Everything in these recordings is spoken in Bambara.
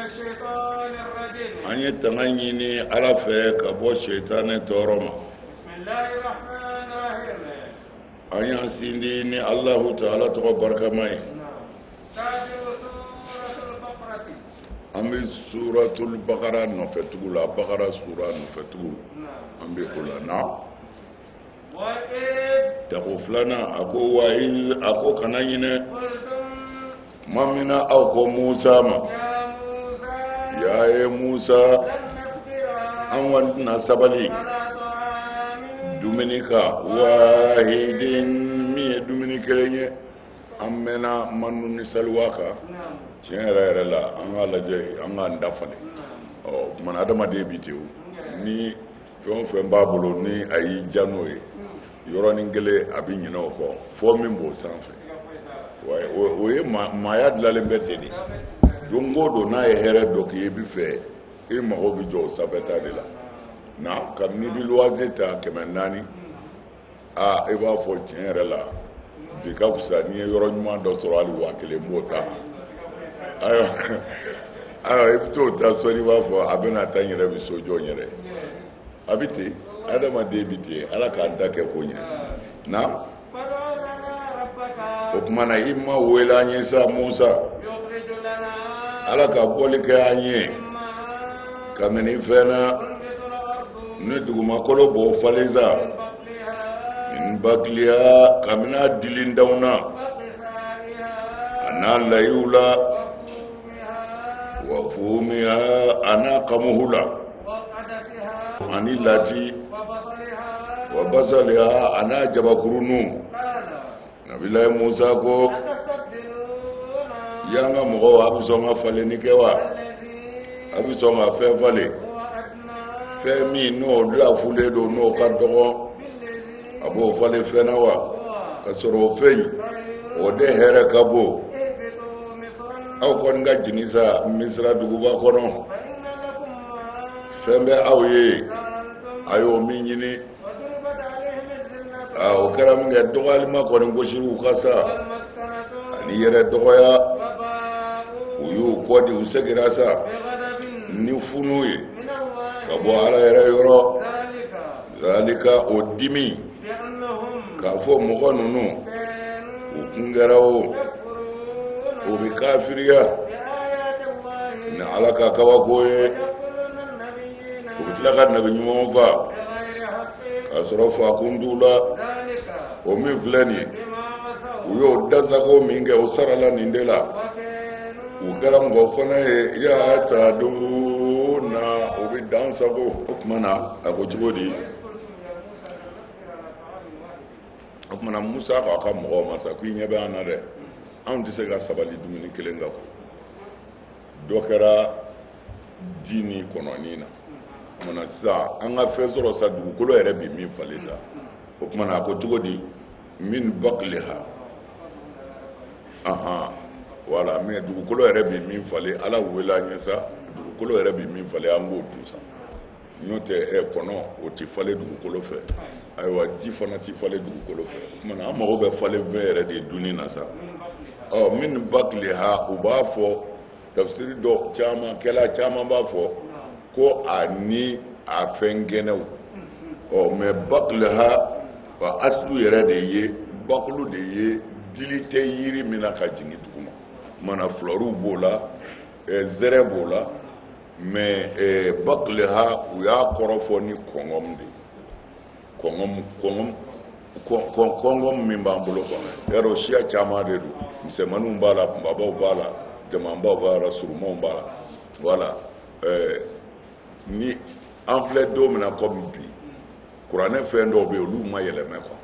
الشيطان الرجيم أن يتغنيني على فيك أبو الشيطان تورما بسم الله الرحمن الرحيم أن يسيني الله تعالى تغبرك معي تابع سورة البقرة أمي سورة البقرة نفتقول البقرة سورة نفتقول أمي كلنا نعم وإذ تقفلنا أكو وإذ أكو كنين قلتم ما منا أكو موسى ما يا موسى لن نصبر أن سبلي على طعام دومينيكا واحد مي دومينيكا لني أمنا منو نسلواكا tiɲɛ yɛrɛ la an ka lajɛ an ka dafale kumana adamaden bi ten ni fɛn o fɛn b'a bolo ni a y'i diya n'o ye yɔrɔnin kelen a bɛ ɲinɛ o kɔ fɔ min b'o sanfɛ o ye maaya dilanlen bɛ ten de don o don n'a ye hɛrɛ dɔ k'i ye i bɛ fɛ i mago bɛ jɔ o sanfɛta de la na kabini i bɛ luwanze ta 400 i b'a fɔ tiɲɛ yɛrɛ la bi ka fisa n'i ye yɔrɔ ɲuman dɔ sɔrɔ hali 1000 n b'o ta ayiwa i bɛ t'o ta sɔnni b'a fɔ a bɛna taa n yɛrɛ bɛ so jɔ n yɛrɛ a bɛ ten adamaden bɛ ten ala k'a da kɛ ko ɲɛ na o tuma na i ma wele an ye sa Musa ala ka bɔli kɛ an ye kabini fɛn na ne dugumakolo b'o falen sa n bakiliya kabini a dilindaw na a n'a layiw la wa fumiha ana kamuhula ani lati wa basaliha ana jabakurunu nabilahi Musa ko yanga mɔgɔw a bɛ sɔn ka faleni kɛ wa a bɛ sɔn ka fɛn falen fɛn min n'o lafulen don n'o ka dɔgɔ a b'o falen fɛn na wa ka sɔrɔ o fɛn o de hɛrɛ ka bon aw kɔni ka jigin sa Misira duguba kɔnɔ fɛn bɛ aw ye a y'o min ɲini o kɛra min kɛ dɔgɔyalima kɔni gosiriw ka sa ani yɛrɛ dɔgɔya u y'u kɔ di u segira sa ni funu ye ka bɔ ala yɛrɛ yɔrɔ zalika o dimi k'a fɔ mɔgɔ ninnu u kun kɛra o bɛ kafiriya ni ala ka kabako ye u bɛ tila ka nabi ɲumanw fa k'a sɔrɔ fakun t'u la o min filɛ nin ye u y'o dasago min kɛ o sarala nin de la u kɛra mɔgɔ fana ye ya ta don na o bɛ dan sago o tuma na a ko cogo di o tuma na Musa k'a ka mɔgɔw ma sa ko i ɲɛ bɛ an na dɛ anw tɛ se ka sabali dumuni kelen kan dɔ kɛra dini kɔnɔnin na o tuma na sisan an ka fɛn sɔrɔ sa dugukolo yɛrɛ bɛ min falen sa o tuma na a ko cogo di min bakiliha wala mais dugukolo yɛrɛ bɛ min falen ala wele an ye sa dugukolo yɛrɛ bɛ min falen an b'o dun sa n'o tɛ kɔnɔ o tɛ falen dugukolo fɛ ayiwa ji fana tɛ falen dugukolo fɛ o tuma na an mago bɛ falen fɛn yɛrɛ de dunni na sa min bakiliha u b'a fɔ tafsiri dɔ caman kɛla caman b'a fɔ ko a ni a fɛn gɛnɛw mais bakiliha wa aslu yɛrɛ de ye bakulu de ye dili tɛ yiri min na ka jigin duguma mana fleurs b'o la zɛrɛ b'o la mais bakiliha u y'a kɔrɔfɔ ni kɔngɔm de kɔngɔm min b'an bolo kɔnɔ yarɔ siya caman de don misɛnmaninw b'a la kunbabaw b'a la jamabaw b'a la surumaw b'a la voilà ni an filɛ don min na komi bi kuranɛ fɛn dɔw bɛ yen olu ma yɛlɛmɛ quoi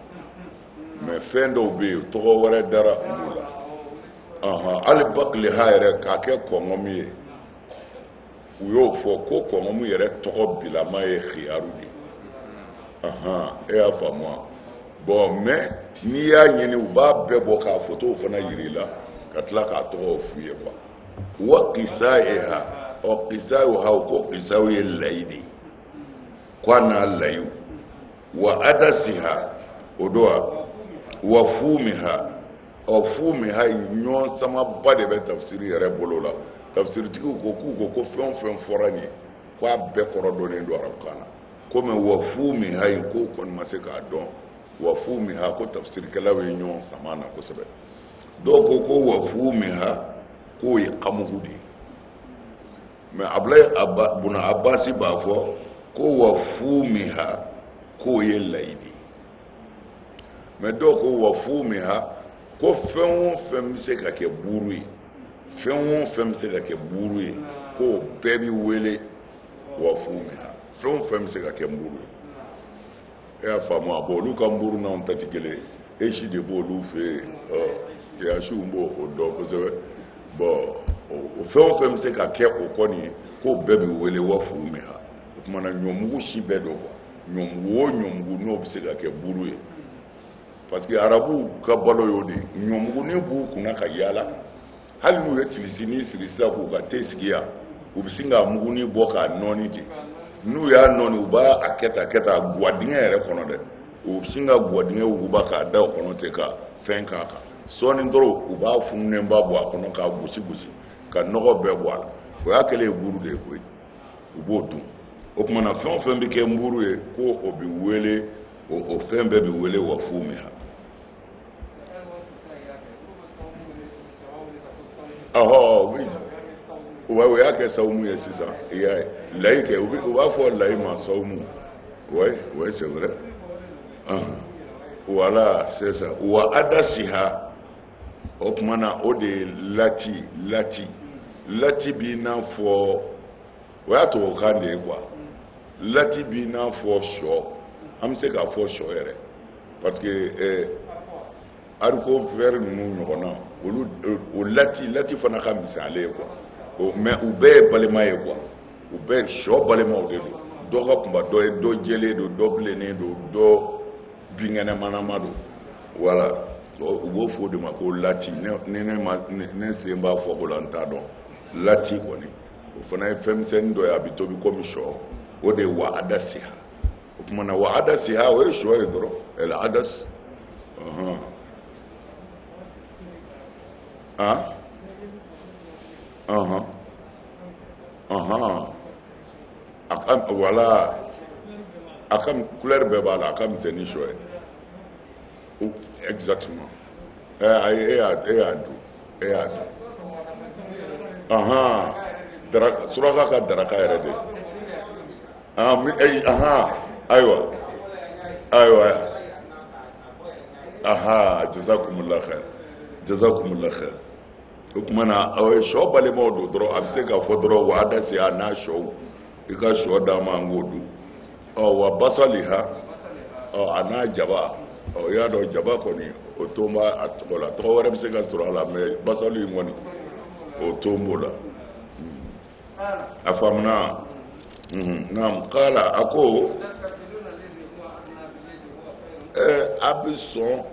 mais fɛn dɔw bɛ yen tɔgɔ wɛrɛ dara olu la hali bakiliha yɛrɛ k'a kɛ kɔngɔm ye u y'o fɔ ko kɔngɔm yɛrɛ tɔgɔ bilama ye khiyaru de e y'a faamu wa bon mais n'i y'a ɲini u b'a bɛɛ bɔ k'a fotow fana yiri la ka tila k'a tɔgɔ f'u ye quoi wa kisaiha kisaiha o ko kisaiw ye layi de ko a n'a layiw wa adasiha o don wa fumiha fumiha ɲɔgɔn samaba de bɛ tafsiri yɛrɛ bolo la tafsiritigiw ko k'u ko ko fɛn o fɛn fɔra nin ye ko a bɛɛ kɔrɔ dɔnnen don arabukan na komi wa fumiha in ko kɔni ma se k'a dɔn wa fumiha ko tafsirikɛlaw ye ɲɔgɔn sama na kosɛbɛ dɔw ko wa fumiha k'o ye kamugu de ye mais Ablaye Buna Abasi b'a fɔ ko wa fumiha k'o ye layi de ye mais dɔw ko wa fumiha ko fɛn o fɛn bɛ se ka kɛ buuru ye fɛn o fɛn bɛ se ka kɛ buuru ye k'o bɛɛ bɛ wele wa fumiha fɛn o fɛn bɛ se ka kɛ buuru ye e y'a faamu a bɔ olu ka buuru n'anw ta tɛ kelen ye esi de b'olu fɛ yen yasiw b'o dɔn kosɛbɛ bon o fɛn o fɛn bɛ se ka kɛ o kɔni ye k'o bɛɛ bɛ wele wa fumiha o tumana ɲɔmugu si bɛɛ dɔn quoi ɲɔmugu o ɲɔmugu n'o bɛ se ka kɛ buuru ye parce que arabuw ka balo y'o de ɲɔmugunin b'u kunna ka yaala hali n'u ye tilisini siri sisan k'u ka te sigi yan u bɛ sin ka mugunin bɔ k'a nɔɔni ten n'u y'a nɔɔni u b'a kɛ tan guwadingɛ yɛrɛ kɔnɔ dɛ u bɛ sin ka guwadingɛ wuguba k'a da o kɔnɔ ten ka fɛn k'a kan sɔɔni dɔrɔn u b'a fununenba bɔ a kɔnɔ k'a gosi ka nɔgɔ bɛɛ bɔ a la o y'a kɛlen ye buuru de ye koyi u b'o dun o tumana fɛn o fɛn bɛ kɛ buuru ye ko o bɛ wele o fɛn bɛɛ bɛ wele wa fumiha o y'a kɛ sawumu ye sisan i y'a ye layi kɛ u b'a fɔ layi ma sawumu oui c'est vrai voilà c'est ça wa adasiha o tumana o de ye lati b'i n'a fɔ o y'a tubabukan de ye quoi lati b'i n'a fɔ sɔ an bɛ se k'a fɔ sɔ yɛrɛ parce que haricot vert ninnu ɲɔgɔnna olu o lati fana ka misɛn ale ye quoi mais u bɛɛ ye balima ye quoi u bɛɛ sɔ balimaw de don dɔ ka kunba dɔ ye dɔ jɛlen don dɔ bilennen don dɔ binkɛnɛmanama don voilà u b'o fɔ o de ma ko lati ne sen b'a fɔ ko la n t'a dɔn lati kɔni o fana ye fɛn misɛnnin dɔ ye a bɛ tobi komi sɔ o de ye wa adasiha o tumana wa adasiha o ye sɔ ye dɔrɔn el adas voilà a ka couleur bɛɛ b'a la a ka misɛn ni sɔ ye exactement e y'a dun suraka ka daraka yɛrɛ de ayiwa jazakumullah khair o tumana sɔ balimaw don dɔrɔn a bɛ se ka fɔ dɔrɔn wa adasiha n'a sɔw i ka sɔ d'a ma an k'o dun wa basaliha a n'a jaba i y'a dɔn jaba kɔni o ton b'a a tɔgɔ la tɔgɔ wɛrɛ bɛ se ka sɔrɔ a la mais basali in kɔni o ton b'o la a faamuna naam kala a ko a bɛ sɔn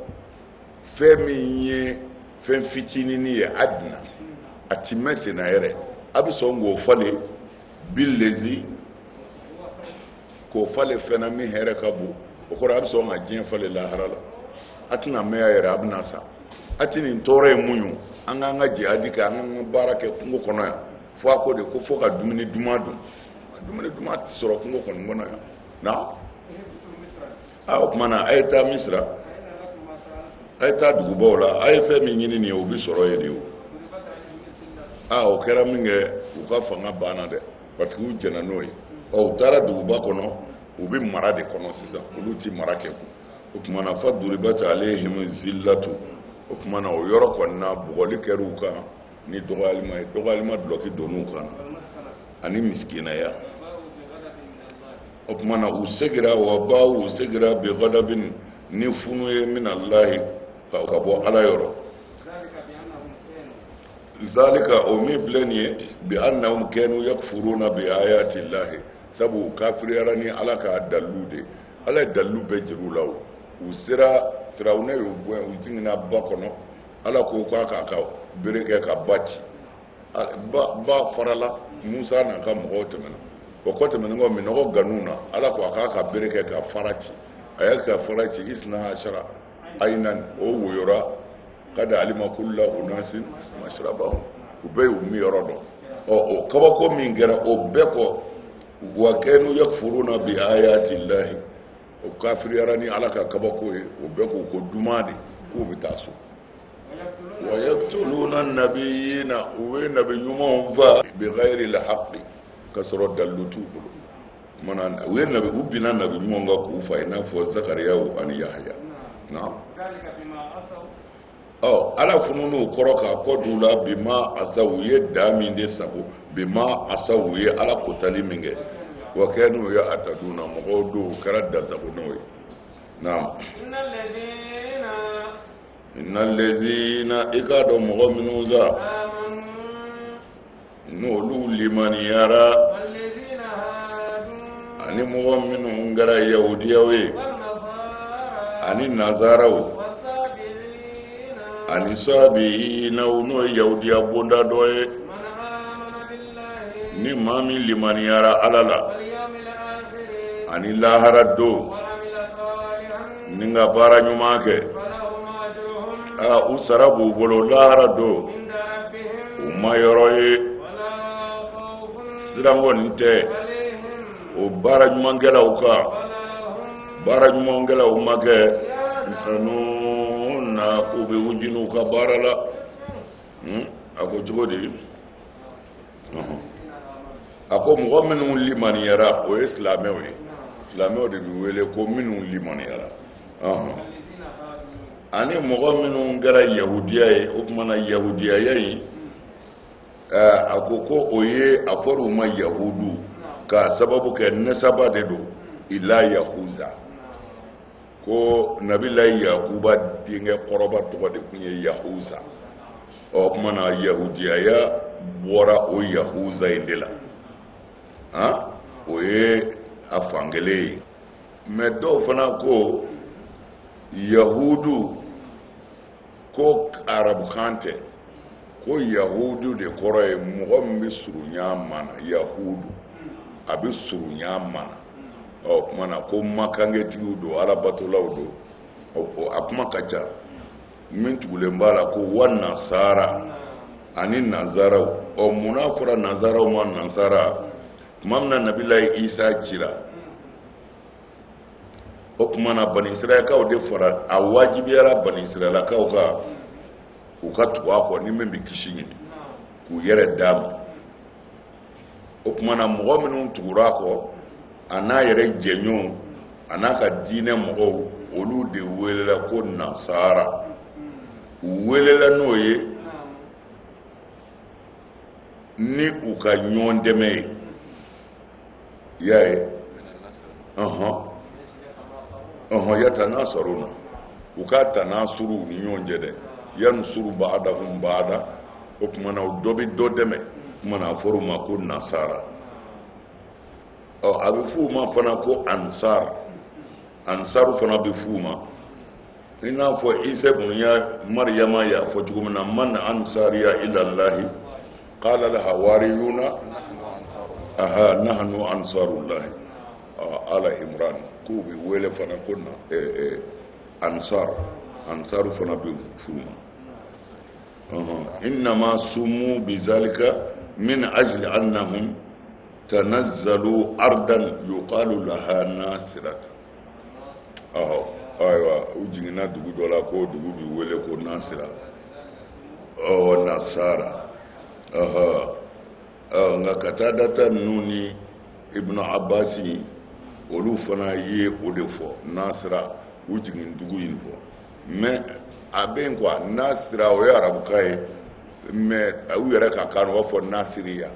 fɛn min ye fɛn fitininin ye adina a tɛmɛ senna yɛrɛ a bɛ sɔn k'o falen bilezi k'o falen fɛn na min hɛrɛ ka bon o kɔrɔ a bɛ sɔn ka diɲɛ falen lahara la a tɛna mɛn a yɛrɛ a bɛna sa a tɛ nin tɔɔrɔ ye mun ye an k'an ka jihadi kɛ an k'an ka baara kɛ kungo kɔnɔ yan fo a ko de ko fo ka dumuni duman dun dumuni duman tɛ sɔrɔ kungo kɔni kɔnɔ yan na o tumana a ye taa misira a ye taa dugubaw la a ye fɛn min ɲini nin ye o bɛ sɔrɔ yen de o kɛra min kɛ u ka fanga banna dɛ parce que u jɛnna n'o ye u taara duguba kɔnɔ u bɛ mara de kɔnɔ sisan olu tɛ mara kɛ kun o tumana fa duribata alehim zillatu o tumana o yɔrɔ kɔni na bugɔli kɛr'u kan ni dɔgɔyalima ye dɔgɔyalima dulɔki donn'u kan ani misikinaya o tumana u segira wa bawu u segira bi ghadabin ni funu ye min Allahi ka bɔ ala yɔrɔ zalika o min filɛ nin ye bi annahum kanu yakfuruna bi ayati Allahi sabu kafiriyara ni ala ka dalilu de ala ye dalilu bɛɛ jiru la u sera firawuna y'u bɔ u jiginna ba kɔnɔ ala ko k'a ka bere kɛ ka ba ci ba farala musa n'a ka mɔgɔw tɛmɛna o kɔ tɛmɛnen kɔ minɔgɔ ganun na ala ko a k'a ka bere kɛ ka fara ci a y'a ka fara ci isna ashara ayinan o woyora kada alima kulla unasin mashrabahum u bɛɛ y'u mi yɔrɔ dɔn o kabako min kɛra o bɛɛ kɔ wa kanu yakfuruna bi ayati llahi o kafiriyara ni ala ka kabako ye o bɛɛ ko duman de k'u bɛ taa so wa yaqtuluna nabiyina u bɛ nabi ɲumanw fa bi ghayri lhaqqi ka sɔrɔ dalilu t'u bolo mana u ye nabi u bina nabi ɲumanw ka k'u fa i n'a fɔ zakariyaw ani yahaya na ala fununu kɔrɔ k'a kɔ d'u la bima asaw u ye da min de sago bima asaw u ye ala kotali min kɛ wa kanu ya'taduna mɔgɔw do kɛra dansagonaw ye naam innal ladzina ikado mɔgɔ minnu za n'olu limaniyara ani mɔgɔ minnu kɛra yahudiyaw ye ani nazaraw ani sabiinaw n'o ye yahudiya bonda dɔ ye ni maa min limaniyara ala la ani lahara do ni ka baara ɲuman kɛ u sara b'u bolo lahara do u ma yɔrɔ ye sirankɔni tɛ o baara ɲumankɛlaw kan baara ɲumankɛlaw ma kɛ na k'u bɛ u jiniw ka baara la a ko cogo di a ko mɔgɔ minnu limaniyara o ye silamɛw ye silamɛw de bɛ wele ko minnu limaniyara ani mɔgɔ minnu kɛra yahudiya ye o tumana yahudiyaya in a ko o ye a fɔra u ma yahudu ka sababu kɛ nasaba de don ila yahuza ko nabilayi yakuba denkɛ kɔrɔba tɔgɔ de tun ye yahuza o tumana yahudiyaya bɔra o yahuza in de la o ye a fankelen ye mɛ dɔw fana ko yahudu ko arabukan tɛ ko yahudu de kɔrɔ ye mɔgɔ min bɛ surunya mana yahudu a bɛ surunya mana kumana ko makankɛtigiw don alabatolaw don a kuma ka ca min tugulen b'a la ko wa nasara ani nazaraw munna fɔra nazaraw ma nasara tuma min na nabilayi isa cira o kumana bani israɛlakaw de fara a wajibiyara bani israɛlakaw kan u ka tugu a kɔ ni min bɛ kisi ɲini k'u yɛrɛ d'a ma o kumana mɔgɔ minnu tugura a kɔ a n'a yɛrɛ jɛɲɔgɔnw a n'a ka diinɛ mɔgɔw olu de welela ko nasara u welela n'o ye ni u ka ɲɔgɔn dɛmɛ ye i y'a ye yatanasaruna u ka tanasuru ni ɲɔgɔn cɛ dɛ yansuru ba'dahum ba'da o kumana dɔ bɛ dɔ dɛmɛ kumana a fɔra u ma ko nasara a bɛ f'u ma fana ko ansaru fana bɛ f'u ma i n'a fɔ isa ibn maryama y'a fɔ cogo min na man ansariya ila allahi qala al hawariyuna nahnu ansarullahi ala imran k'u bɛ wele fana ko ansaru fana bɛ f'u ma innama sumu bizalika min ajli annahum tanazzalu ardan yuqalu laha nasirat aywa u jiginna dugu dɔ la ko dugu bɛ wele ko nasira nasara nka ka taa data ninnu ni ibnu abasi olu fana ye o de fɔ nasira u jigin dugu in fɔ mais a bɛ yen quoi nasira o ye arabukan ye mais u yɛrɛ ka kan u b'a fɔ nasiriya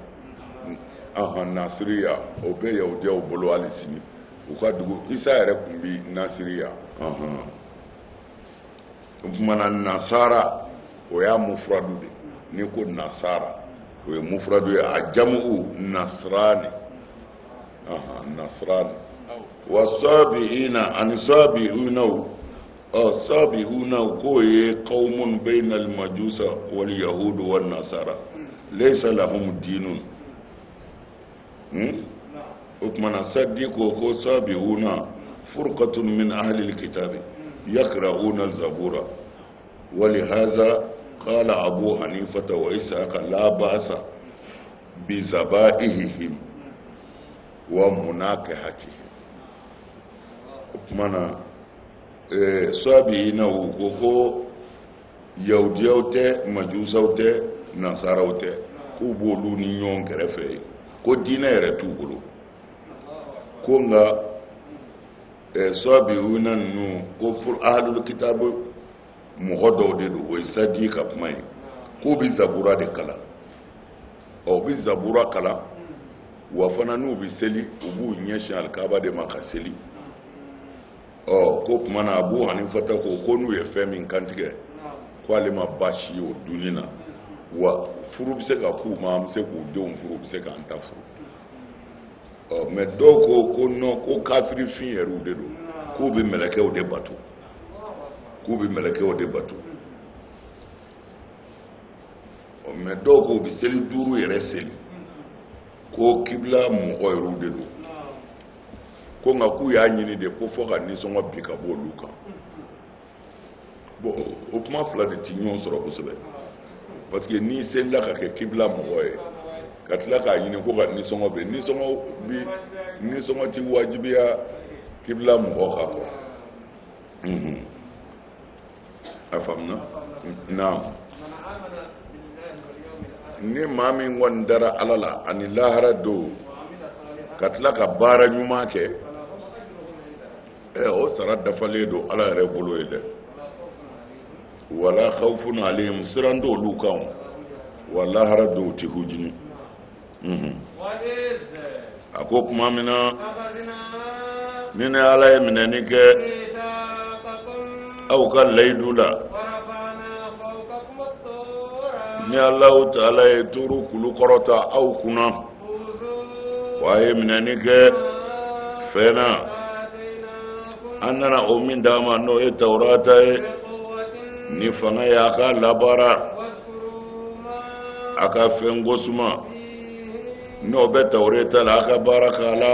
nasiriya o bɛ yahudiyaw bolo hali sini u ka dugu isa yɛrɛ tun bɛ nasiriya o kumana nasara o y'a mufradu de ni ko nasara o ye mufradu ye a jamu nasrani nasrani wa sabiina ani sabiunaw sabiunaw ko ye qaumun bayna al majusa wal yahud wan nasara laysa lahum dinun o kumana sadiko ko sabiuna furqatun min ahli al kitab yaqra'una al zabura ولهذا قال أبو حنيفة وإسحاق لا بأس bizabaihihim wa munakihatihim kumana sabi na ko yahudiyaw tɛ majusaw tɛ nasaraw tɛ k'u b'olu ni ɲɔgɔn kɛrɛfɛ ko diinɛ yɛrɛ t'u bolo ko nka sabihuna ninnu ko ahlul kitabu mɔgɔ dɔw de don o ye sadi ka kuma ye k'u bɛ zabura de kalan u bɛ zabura kalan wa fana n'u bɛ seli u b'u ɲɛsin alikaba de ma ka seli ko tuma na Abu Hanifata ko n'u ye fɛn min kantigɛ ko ale ma baasi ye o dunni na wa furu bɛ se ka k'u ma an bɛ se k'u denw furu u bɛ se k'an ta furu mais dɔw ko non ko kafiri fin yɛrɛw de don k'u bɛ mɛlɛkɛw de bato mais dɔw ko u bɛ seli 5 yɛrɛ seli ko kibla mɔgɔ yɛrɛw de don ko nka k'u y'a ɲini de ko fɔ ka nisɔngɔ bi ka bɔ olu kan bon o kuma fila de ti ɲɔgɔn sɔrɔ kosɛbɛ parce que n'i selila ka kɛ kibla mɔgɔ ye ka tila k'a ɲini ko ka nisɔngɔ bɛ nisɔngɔ ti wajibiya kibla mɔgɔ kan quoi a faamuna naam ni maa min kɔni dara ala la ani lahara don ka tila ka baara ɲuman kɛ o sara dafalen don ala yɛrɛ bolo ye dɛ wala khawfun alayhim siran d'olu kan wa lahara don ti hujini a ko tuma min na ni ne ala ye minɛni kɛ aw ka layidu la ni Allahu Ta'ala ye turu kulu kɔrɔta aw kunna wa ye minɛni kɛ fɛn na an nana o min d'a ma n'o ye Tawurata ye ni fanga y'a ka labara a ka fɛn gosuma n'o bɛ Tawurata la a ka baara k'a la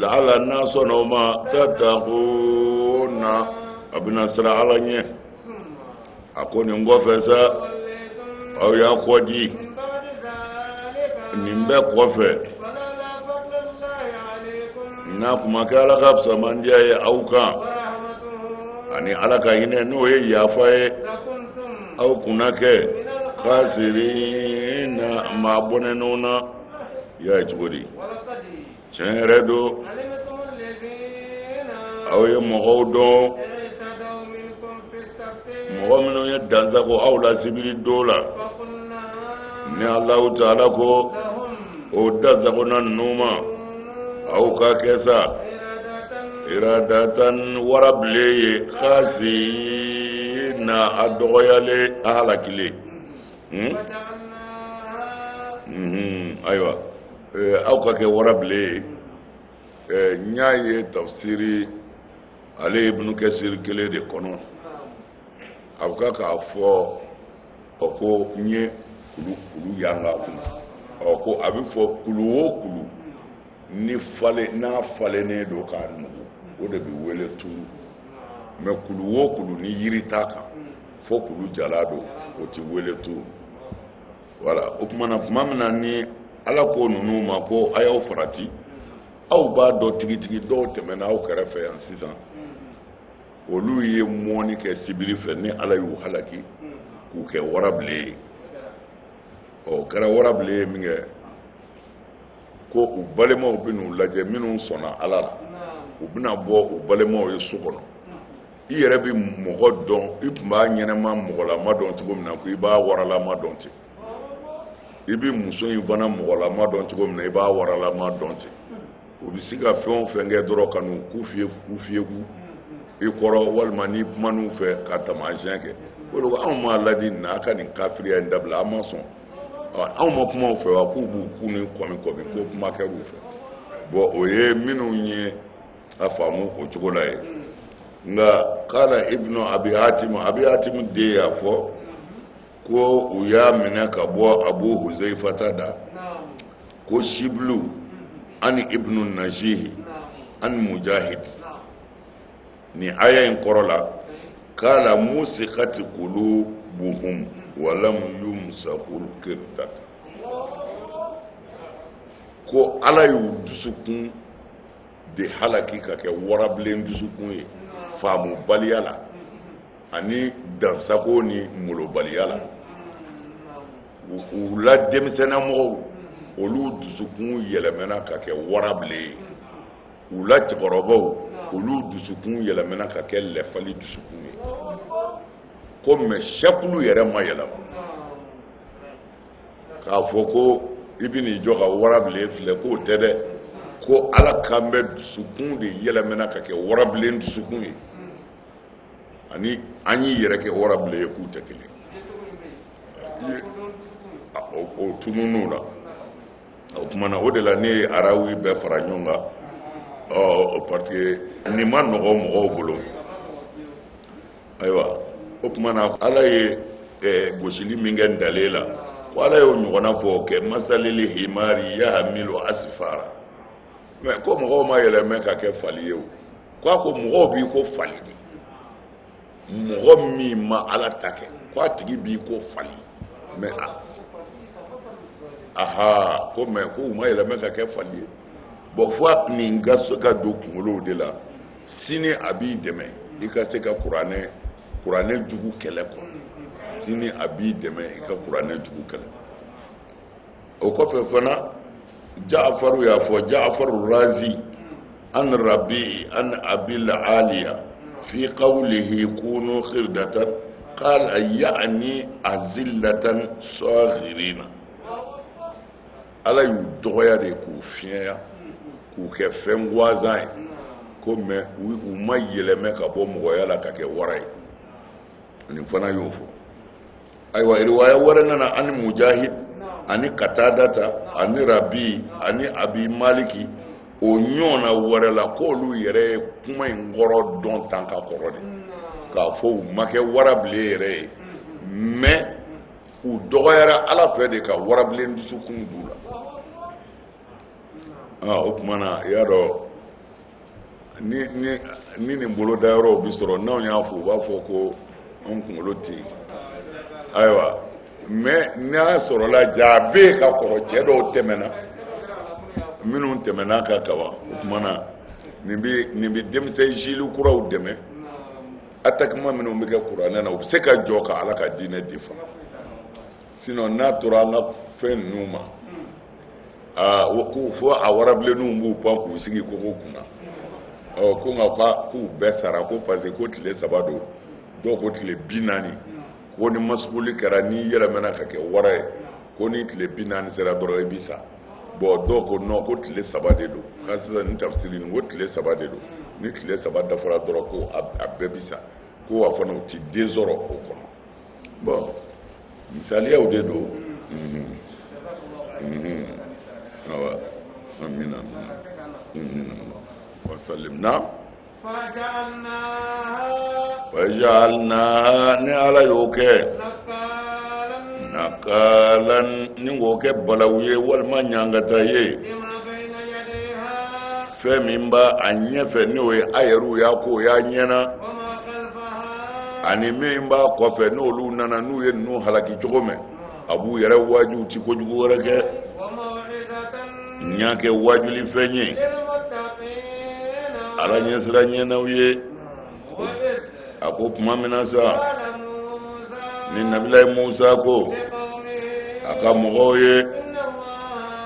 la'alla n'a sɔnna o ma tattaquna a bɛna siran ala ɲɛ a ko nin kɔfɛ sa aw y'a kɔ di nin bɛɛ kɔfɛ n'a kuma kɛ ala ka fisamandiya ye aw kan ani ala ka hinɛ n'o ye yafa ye aw kunna kɛ khasirina maa bɔnɛnw na y'a ye cogo di tiɲɛ yɛrɛ don aw ye mɔgɔw dɔn mɔgɔ minnu ye dansago aw la sibiri don la ni Allahu Ta'ala ko o dansagona ninnu ma aw ka kɛ sa iradatan warabilen ye khasina a dɔgɔyalen a halakile ayiwa aw ka kɛ warabilen ye n y'a ye tafsiri ale Ibn Kasir kelen de kɔnɔ a bɛ k'a fɔ ko n ye kulu yanga kun ko a bɛ fɔ kulu o kulu ni n'a falennen don k'a nugu o de bɛ wele turu mais kulu o kulu ni yiri t'a kan fo kulu jala don o ti wele turu voilà o kumana tuma min na ni ala ko ninnu ma ko a y'aw farati aw b'a dɔn tigitigi dɔw tɛmɛna aw kɛrɛfɛ yan sisan olu ye mɔni kɛ sibiri fɛ ni ala y'u halaki k'u kɛ warabilen ye o kɛra warabilen ye min kɛ ko u balimaw bɛ n'u lajɛ minnu sɔnna ala la u bɛna bɔ u balimaw ye so kɔnɔ i yɛrɛ bɛ mɔgɔ dɔn i tun b'a ɲɛnɛma mɔgɔlama dɔn cogo min na ko i b'a waralama dɔn ten i bɛ muso in fana mɔgɔlama dɔn cogo min na i b'a waralama dɔn ten u bɛ se ka fɛn o fɛn kɛ dɔrɔn ka n'u k'u fiyɛ i kɔrɔ walima ni kuma n'u fɛ ka taamasiyɛn kɛ o de ko anw m'a ladi nin na a ka nin kafiriya in dabila an ma sɔn anw ma kuma u fɛ wa k'u b'u k'u ni kɔmi ko kuma kɛr'u fɛ bon o ye minnu ye a faamu o cogo la ye nka kala Ibnu Abi Hatim de y'a fɔ ko u y'a minɛ ka bɔ Abu Huzaifata da ko Shiblu ani Ibnu Najihi ani Mujahid ni aya in kɔrɔ la kala musiqati qulubuhum wa lam yumsahul qirdata ko ala y'u dusukun de halaki ka kɛ warabilen dusukun ye faamubaliya la ani dansago ni molobaliya la u la denmisɛnnamɔgɔw olu dusukun yɛlɛmɛna ka kɛ warabilen ye u la cɛkɔrɔbaw olu dusukun yɛlɛmɛna ka kɛ lɛfali dusukun ye ko mɛ sɛkulu yɛrɛ ma yɛlɛma k'a fɔ ko i bɛ n'i jɔ ka warabilen filɛ k'o tɛ dɛ ko ala kan bɛ dusukun de yɛlɛmɛna ka kɛ warabilen dusukun ye ani an y'i yɛrɛ kɛ warabilen ye k'u tɛ kelen o tunun'u la o tuma na o de la ne ye arawi bɛɛ fara ɲɔgɔn kan parce que nin ma nɔgɔ mɔgɔw bolo ayiwa o tuma na ala ye gosili min kɛ ntalen la ko ala y'o ɲɔgɔnna fɔ kɛ masalili himari yahamilu asifara mɛ ko mɔgɔw ma yɛlɛmɛ ka kɛ fali ye o ko a ko mɔgɔw b'i ko fali de mɔgɔ min ma ala ta kɛ ko a tigi b'i ko fali mɛ aha ko mɛ ko u ma yɛlɛmɛ ka kɛ fali ye bɔn fo nin ka se ka don kunkolow de la sini a b'i dɛmɛ i ka se ka kuranɛ jugu kɛlɛ kɔ sini a b'i dɛmɛ i ka kuranɛ jugu kɛlɛ o kɔfɛ fana Ja'faru y'a fɔ Ja'faru Razi an Rabi an Abil Aliya fi qawlihi kunu khirdatan qala ya'ni azillatan saghirina ala y'u dɔgɔya de k'u fiɲɛya k'u kɛ fɛn gansan ye ko mɛ u ma yɛlɛmɛ ka bɔ mɔgɔya la ka kɛ wara ye nin fana y'o fɔ ayiwa riwaya wɛrɛ nana ani Mujahid ani Katadata ani Rabi ani Abi Maliki o ɲɔgɔnna wɛrɛ la k'olu yɛrɛ ye kuma in kɔrɔ dɔn tan ka kɔrɔ de k'a fɔ u ma kɛ warabilen yɛrɛ ye mɛ u dɔgɔyara ala fɛ de ka warabilen dusukun d'u la o tuma na i y'a dɔn ni nin bolodayɔrɔw bi sɔrɔ n'anw y'a fɔ u b'a fɔ ko an kunkolo tɛ yen ayiwa mɛ n'a sɔrɔla jaa bɛ ka kɔrɔ cɛ dɔw tɛmɛna minnu tɛmɛna ka kaban o tuma na nin bɛ denmisɛn zili kuraw dɛmɛ attaquement minnu bɛ kɛ kuranɛ na u bɛ se ka jɔ ka ala ka diinɛ défend sinon n'a tora an ka fɛn ninnu ma ko fo a warabilenninw b'u pan k'u sigi kogo kunna ko nka k'u bɛɛ sara ko parce que ko tile 3 don dɔw ko tile 40 ko ni masuguli kɛra ni yɛlɛmɛna ka kɛ wara ye ko ni tile 40 sera dɔrɔn i bi sa bon dɔw ko non ko tile 3 de don ka sisan ni tafsiri nin ko tile 3 de don ni tile 3 dafara dɔrɔn ko a bɛɛ bi sa ko a fana u ti den sɔrɔ o kɔnɔ bon misaliyaw de don awa amina wasallim na fajalnaha ni ala y'o kɛ nakalan ni k'o kɛ balawu ye walima ɲangata ye fɛn min b'a a ɲɛfɛ n'o ye a yɛrɛw y'a ko o y'a ɲɛna ani min b'a kɔfɛ n'olu nana n'u ye ninnu halaki cogo mɛn a b'u yɛrɛ waaju u ti kojugu wɛrɛ kɛ n y'a kɛ waajuli fɛn ye ala ɲɛsira ɲɛnaw ye a ko tuma min na sa ni nabilayi Musa ko a ka mɔgɔw ye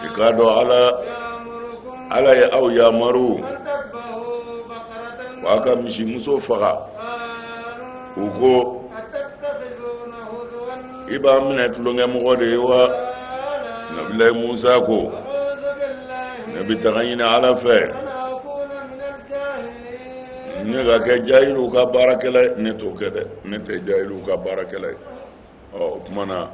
i k'a dɔn ala ye aw yamaru k'a ka misimuso faga u ko i b'a minɛ tulonkɛmɔgɔ de ye wa nabilayi Musa ko ne bɛ taga ɲini ala fɛ ne ka kɛ jahiluw ka baarakɛla ye ne t'o kɛ dɛ ne tɛ jahiluw ka baarakɛla ye o tuma na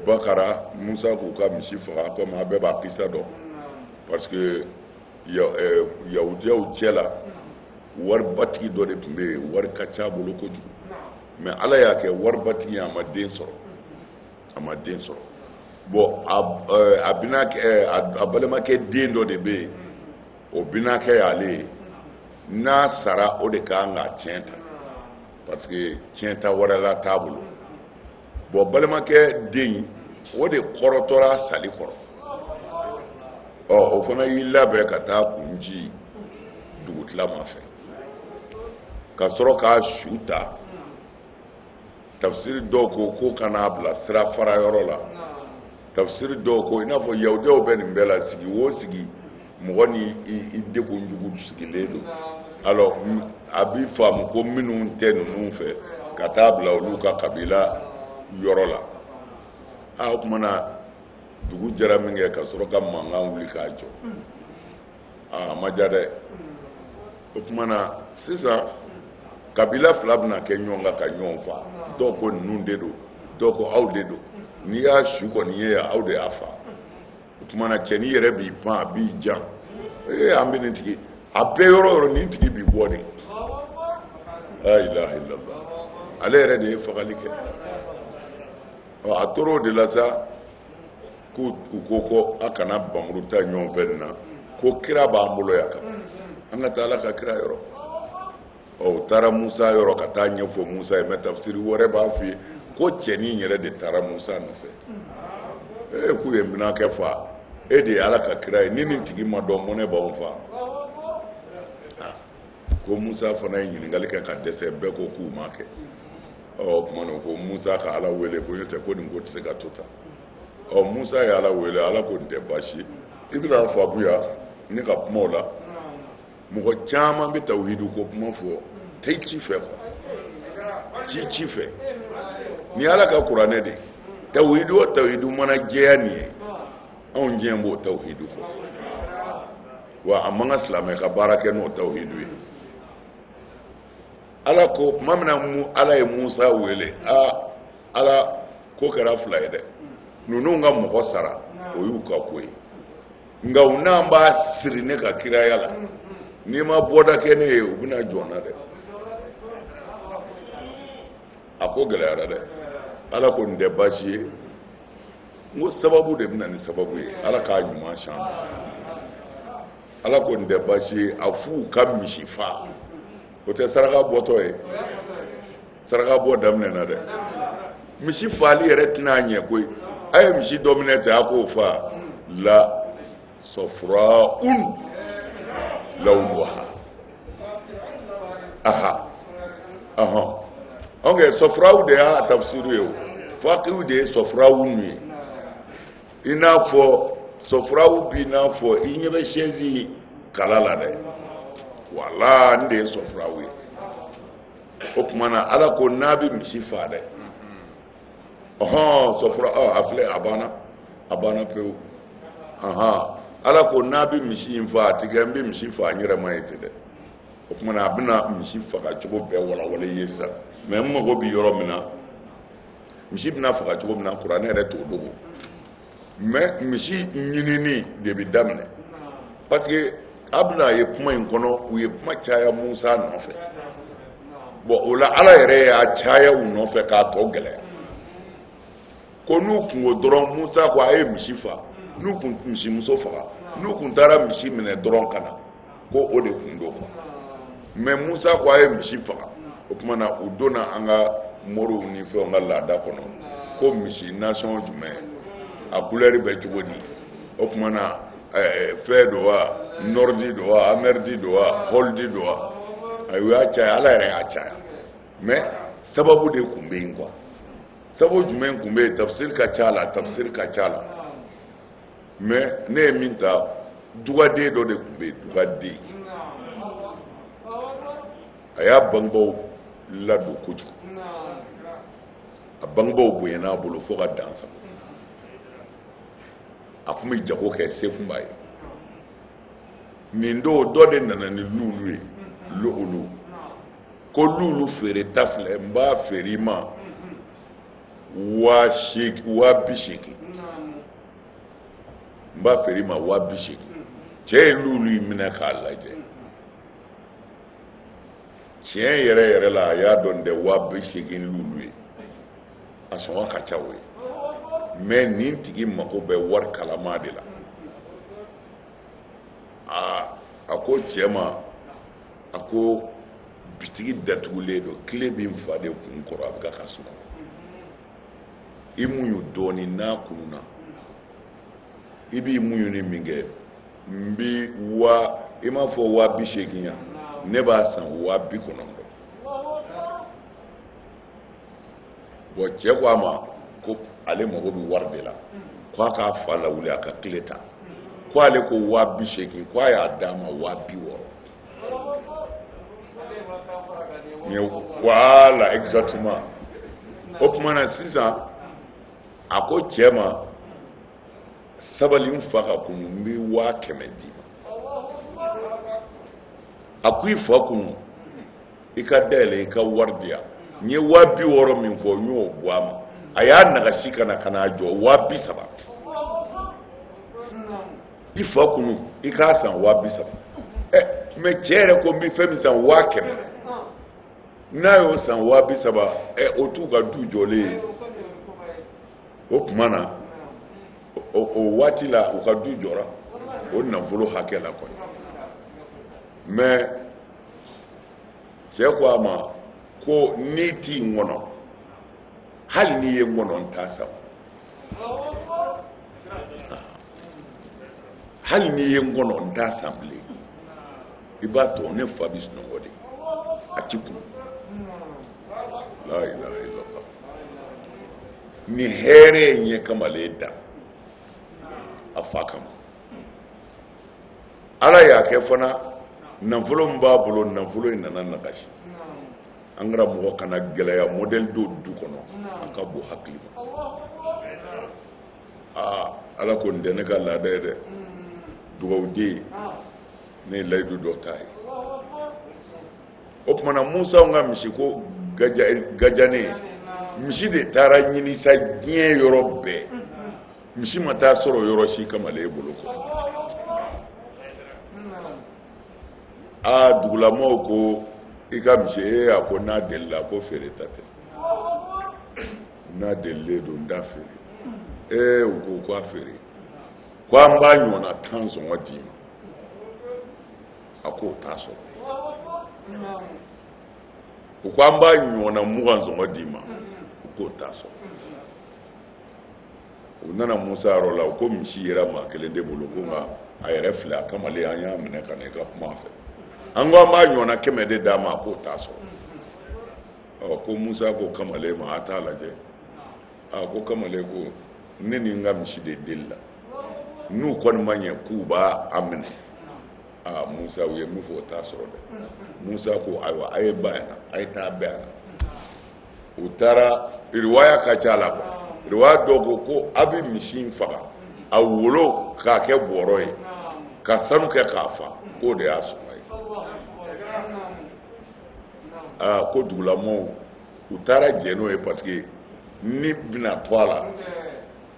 Bakara Musa k'u ka misi faga comme a bɛɛ b'a kisa dɔn parce que yahudiyaw cɛ la waribatigi dɔ de tun bɛ yen wari ka ca bolo kojugu mais ala y'a kɛ waribatigi a ma den sɔrɔ bon a balimakɛ den dɔ de bɛ yen o binakɛ y'ale ye n'a sara o de kan ka tiɲɛ ta parce que tiɲɛ ta wɛrɛ la t'a bolo bon balimakɛ den o de kɔrɔtɔra sali kɔrɔ o fana y'i labɛn ka taa kunji dugutilama fɛ ka sɔrɔ k'a su ta tafsiri dɔw ko kana bila sira fara yɔrɔ la tafsiri dɔw ko i n'a fɔ yahudiyaw bɛ nin bɛɛ la sigi o sigi mɔgɔ ni i degunjugu sigilen don alors a b'i faamu ko minnu tɛ ninnu fɛ ka taa bila olu ka kabila yɔrɔ la o kumana dugu jɛra min kɛ ka sɔrɔ ka mankan wuli k'a jɔ a ma diya dɛ o kumana sisan kabila fila bɛna kɛ ɲɔgɔn kan ka ɲɔgɔn fa dɔw ko ninnu de don dɔw ko aw de don n'i y'a su kɔni ye aw de y'a fa o kumana cɛnin yɛrɛ b'i pan a b'i jan an bɛ nin tigi a bɛɛ yɔrɔ yɔrɔ nin tigi b'i bɔ de la ilaha illallah ale yɛrɛ de ye fagali kɛ a tora o de la sa k'u ko a kana bamuru ta ɲɔgɔn fɛ nin na ko kira b'an bolo yan kan an ka taa Ala ka kira yɔrɔ u taara Musa yɔrɔ ka taa ɲɛfɔ Musa ye mais tafsiri wɛrɛ b'a f'i ye ko cɛnin yɛrɛ de taara Musa nɔfɛ k'u ye minakɛ fa e de ye Ala ka kira ye ni nin tigi ma dɔn mɔnɛ b'anw fa ko Musa fana ye ɲininkali kɛ ka dɛsɛ bɛɛ ko k'u ma kɛ o kumana ko Musa ka Ala wele ko n'o tɛ ko nin ko tɛ se ka to tan Musa ye Ala wele Ala ko nin tɛ baasi i bɛna faamu ya ne ka kuma o la mɔgɔ caman bɛ tawhidu ko kuma fɔ tɛ ci fɛ ci fɛ ni Ala ka kuranɛ de tawhidu o tawhidu mana jɛya nin ye anw diɲɛ b'o tawhidu fɔ wa a man ka silamɛ ka baara kɛ n'o tawhidu ye Ala ko tuma min na Ala ye Musa wele Ala ko kɛra fila ye dɛ ninnu ka mɔgɔ sara o y'u ka ko ye nka u n'an b'a siri ne ka kiraya la n'i ma bɔda kɛ ne ye u bɛna jɔn na dɛ a ko gɛlɛyara dɛ Ala ko nin tɛ baasi ye n ko sababu de bɛna ni sababu ye Ala k'a ɲuman sɔn Ala ko nin tɛ baasi ye a f'u ka misi faa o tɛ saraka bɔtɔ ye saraka bɔ daminɛna dɛ misi faali yɛrɛ tɛna ɲɛ koyi a ye misi dɔ minɛ ten a k'o faa la sɔfuraun lawnuha ok sɔfuraw de y'a tafsiru ye o fakiw de ye sɔfuraw ye i n'a fɔ sɔfuraw b'i n'a fɔ i ɲɛ bɛ chaise kala la dɛ wala n de ye sɔfuraw ye o kumana Ala ko n'a bɛ misi faa dɛ sɔfura a filɛ a banna pewu Ala ko n'a bɛ misi in faa a tigɛ n bɛ misi faa n yɛrɛ ma ye ten dɛ o kumana a bɛna misi faga cogo bɛɛ walawala i ye sisan mais n mago bɛ yɔrɔ min na misi bɛna faga cogo min na kuranɛ yɛrɛ t'o dogo mais misi ɲinini de bɛ daminɛ parce que a bɛna ye kuma in kɔnɔ u ye kuma caya Musa nɔfɛ bon o la Ala yɛrɛ y'a caya u nɔfɛ k'a tɔ gɛlɛya ko n'u kungo dɔrɔn Musa ko a ye misi faa n'u kun misimuso faga n'u kun taara misi minɛ dɔrɔn ka na ko o de kun do quoi mais Musa ko a ye misi faga o kumana u donna an ka moriw ni fɛnw ka laada kɔnɔ ko misi nation jumɛn a couleur bɛ cogo di o kumana fɛn do wa nordi do wa amerdi do wa holdi do wa ayi y'a caya Ala yɛrɛ y'a caya mais sababu de kun bɛ yen quoi sababu jumɛn kun bɛ yen tafsir ka ca la mais ne ye min ta dugaden dɔ de kun bɛ yen dugaden a y'a bangebaaw ladon kojugu a bangebaaw bonyana a bolo fo ka dan sa a kun bɛ jago kɛ se kun b'a ye nin don dɔ de nana ni lulu ye olu ko lulu feere ta filɛ n b'a feere i ma 8,000 n b'a feere i ma 8,000 cɛ ye lulu in minɛ k'a lajɛ tiɲɛ yɛrɛ yɛrɛ la a y'a dɔn tɛ 8,000 lulu ye a sɔngɔ ka ca o ye mais nin tigi mako bɛ wari kalama de la a ko cɛ ma a ko bitigi datugulen don tile bɛ n fa de kun kɔrɔ a bɛ ka sunɔgɔ i muɲu dɔɔni n'a kununa i b'i muɲu ni min kɛ mbi wa ima fo wa bi shekinya ne ba san wa bi konondo bo che kwa ma ko ale mo bi warde la kwa ka fala wuli aka kleta kwa ale ko wa bi shekin kwa ya dama wa bi woro ne wala exactement opmana sisa ako chema sabalin faka kun mbi wa kemedi akui fakun ikadele ika wardia nye wabi woro min fo nyo bwama aya naga shikana kana jo wabi saba ifakun ika san wabi saba me chere ko mbi femi san wakeme nayo san wabi saba otuga du jole opmana o wati la o ka du jora o nafolo hakɛ la kɔni mais c'est quoi ma ko ni ti ŋɔnɔ hali ni ye ŋɔnɔ nta sa hali ni ye ŋɔnɔ nta sa bilen i b'a tɔ ne fa bi sunɔgɔ de a ti kun la ilaha illallah ni hɛrɛ ɲɛ kamalen da a fa kama ala y'a kɛ fana nafolo min b'a bolo nafolo in nana nagasi an kɛra mɔgɔ kana gɛlɛya modèle do du kɔnɔ an ka bon hakili ma ala ko nin tɛ ne ka laada ye dɛ dugawuden ne ye layidu dɔ ta ye o tumana musa ka misi ko gajane misi de taara ɲini sa diɲɛ yɔrɔ bɛɛ misi ma taa sɔrɔ yɔrɔ si kamalen bolo kɔ dugulamɔgɔw ko i ka misi a ko n'a delila ko feere ta tɛ n'a delilen don n t'a feere u ko k'a feere ko an b'a ɲɔgɔnna 10 sɔngɔ d'i ma a ko t'a sɔrɔ u ko an b'a ɲɔgɔnna 20 sɔngɔ d'i ma u ko t'a sɔrɔ u nana musa yɔrɔ la u ko misi yera maa kelen de bolo ko nka a yɛrɛ filɛ a kamalen an y'a minɛ ka na i ka kuma fɛ an ko an b'a ɲɔgɔnna 100 de d'a ma a k'o t'a sɔrɔ ko musa ko kamalen ma a t'a lajɛ ko kamalen ko ne ni n ka misi de deli la n'u kɔni ma ɲɛ k'u b'a minɛ musa u ye min fɔ o t'a sɔrɔ dɛ musa ko ayiwa a ye ba yan a ye taa bɛɛ yan u taara riwaya ka ca la quoi riwaya dɔ ko a bɛ misi in faga a wolo k'a kɛ bɔrɔ ye ka sanu kɛ k'a fa k'o de y'a sɔrɔ ye ko dugulamɔgɔw u taara jɛ n'o ye parce que ni bɛna to a la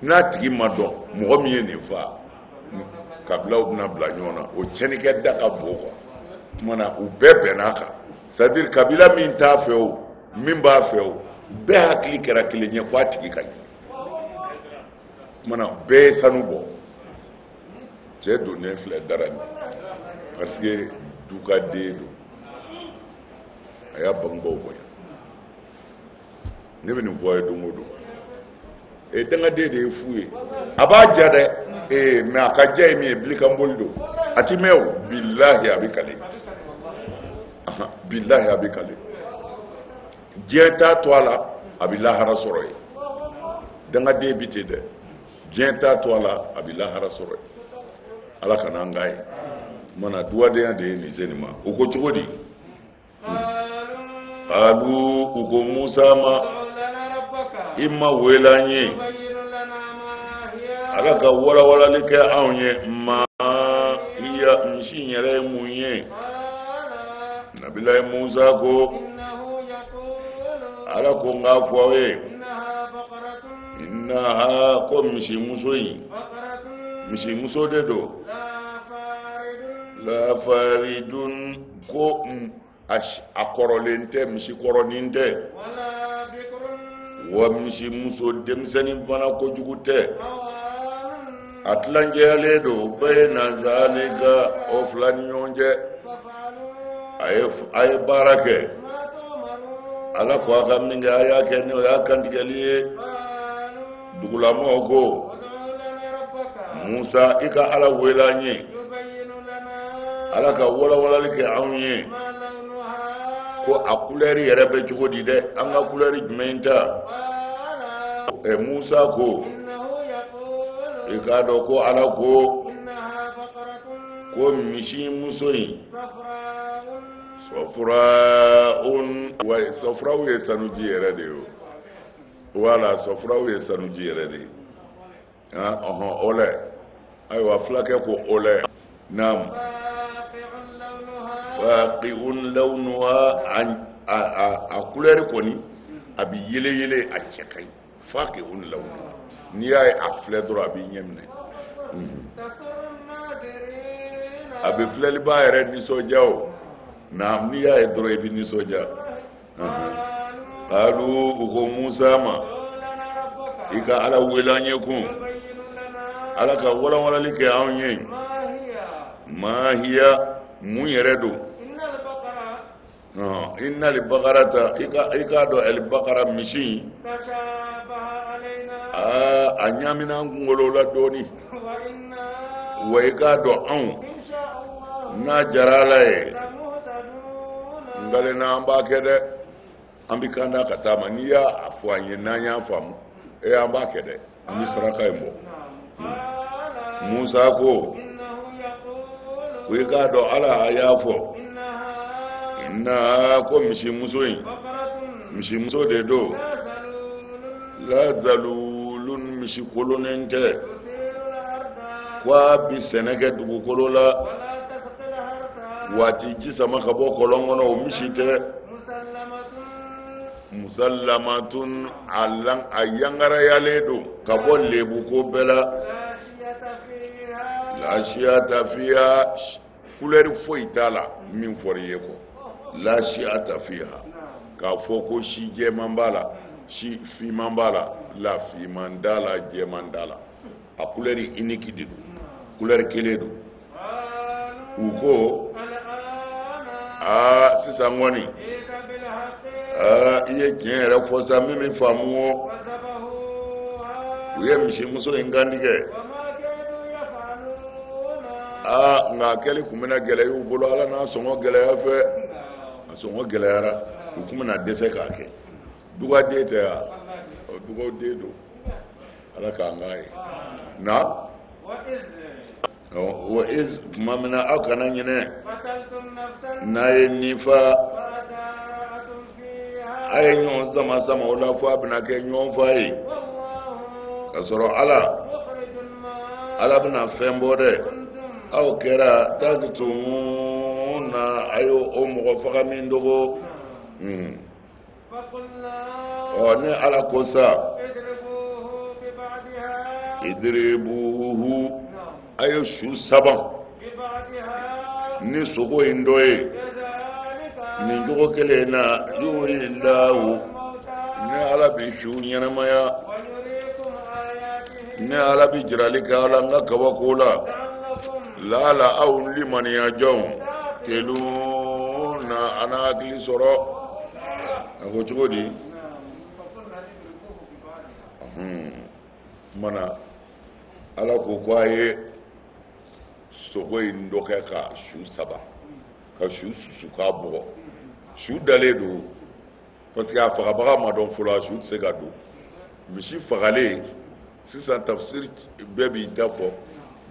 n'a tigi ma dɔn mɔgɔ min ye nin fa kabilaw bɛna bila ɲɔgɔn na o cɛnnikɛ da ka bon quoi tumana u bɛɛ bɛnn'a kan c'est à dire kabila min t'a fɛ o min b'a fɛ o bɛɛ hakili kɛra kelen ye k'a tigi ka ɲɛ tumana bɛɛ ye sanu bɔ cɛ donnen filɛ dara min parce que du ka den don a y'a bangebaaw bonya ne bɛ nin fɔ a ye don o don dangaden de ye fu ye a b'a ja dɛ mais a ka ja ye min ye bilikanboli don a ti mɛn o bilahi a bɛ kale bilahi a bɛ kale diɲɛ t'a to a la a bɛ lahara sɔrɔ ye dangaden bi ten dɛ diɲɛ t'a to a la a bɛ lahara sɔrɔ ye ala ka n'an k'a ye mana duwadenya de ye nin se nin ma o ko cogo di alu u ko musa ma i ma wele an ye ala ka walawalali kɛ anw ye ma iya misi in yɛrɛ ye mun ye nabilayi musa ko ala ko n k'a fɔ aw ye innaha ko misimuso in misimuso de don la faridun ko a kɔrɔlen tɛ misi kɔrɔnin tɛ wa misimuso denmisɛnnin fana kojugu tɛ a tilancɛyalen don bɛɛ na zalika o fila ni ɲɔgɔn cɛ a ye baara kɛ ala ko a ka min kɛ a y'a kɛ ne o y'a kantigɛli ye dugulamɔgɔw ko musa i ka ala wele an ye ala ka walawalali kɛ anw ye ما لونها ko a couleur yɛrɛ bɛ cogo di dɛ an ka couleur jumɛn ta قال Musa ko إنه يقول i k'a dɔn ko ala ko إنها بقرة ko misi muso in صفراء sɔfuraw ye sanuji yɛrɛ de ye wala sɔfuraw ye sanuji yɛrɛ de ye olɛ ayiwa fulakɛ ko olɛ naam faqi'un lawnuha a couleur kɔni a bi yele yele a cɛ ka ɲi faqi'un lawnuha n'i y'a ye a filɛ dɔrɔn a b'i ɲɛ minɛ a bɛ filɛliba yɛrɛ nisɔndiya o naam n'i y'a ye dɔrɔn i bɛ nisɔndiya qalu u ko Musa ma i ka ala wele an ye kun ala ka walawalali kɛ anw ye ma hiya mun yɛrɛ don innal bakarata i k'a dɔn el bakara misi a ɲamina an kunkolo la dɔɔni wa i k'a dɔn anw n'a jara ala ye ngalena an b'a kɛ dɛ an bɛ kan da ka taama n'i y'a fɔ an ye n'an y'a faamu an b'a kɛ dɛ an bɛ saraka in bɔ Musa ko i k'a dɔn ala a y'a fɔ inna ko misimuso in misimuso de don la zalulun misi kolonen tɛ ko a bi sɛnɛ kɛ dugukolo la waati ji sama ka bɔ kɔlɔn kɔnɔ o misi tɛ musallamatun a yangarayalen don ka bɔ lebuko bɛɛ la laasiyata fiha couleur foyi t'a la min fɔra i ye kɔ laasiyata fiha k'a fɔ ko si jɛman b'a la si fiman b'a la la fiman t'a la jɛman t'a la a couleur unique de don couleur kelen don u ko sisan kɔni i ye tiɲɛ yɛrɛ fɔ sa min bɛ faamu o u ye misimuso in kantigɛ nka kɛli tun bɛna gɛlɛya u bolo ala n'a sɔngɔ gɛlɛya fɛ a sɔngɔ gɛlɛyara u tun bɛna dɛsɛ k'a kɛ dugaden tɛ yan dugaden don ala k'an k'a ye na wa iz tuma min na aw kana ɲinɛ n'a ye nin fa a ye ɲɔgɔn sama sama o la fo a bɛna kɛ ɲɔgɔn fa ye ka sɔrɔ ala bɛna fɛn bɔ dɛ aw kɛra tagitumuna a ye o mɔgɔ faga min dogo ne ala ko sa idribuhu a ye su saban ni sogo in dɔ ye nin jogo kelen na yuhillahu ne ala bi su ɲɛnamaya ne ala bi jirali kɛ ala n ka kabako la lala aw limaniya jɔnw teluna ana hakili sɔrɔ a ko cogo di mana ala ko ko a ye sogo in dɔ kɛ ka su saba ka su susu k'a bugɔ su dalen don parce que a fagabaga ma dɔn fɔlɔ a su tɛ se ka don misi fagalen sisan tafsir bɛɛ b'i ta fɔ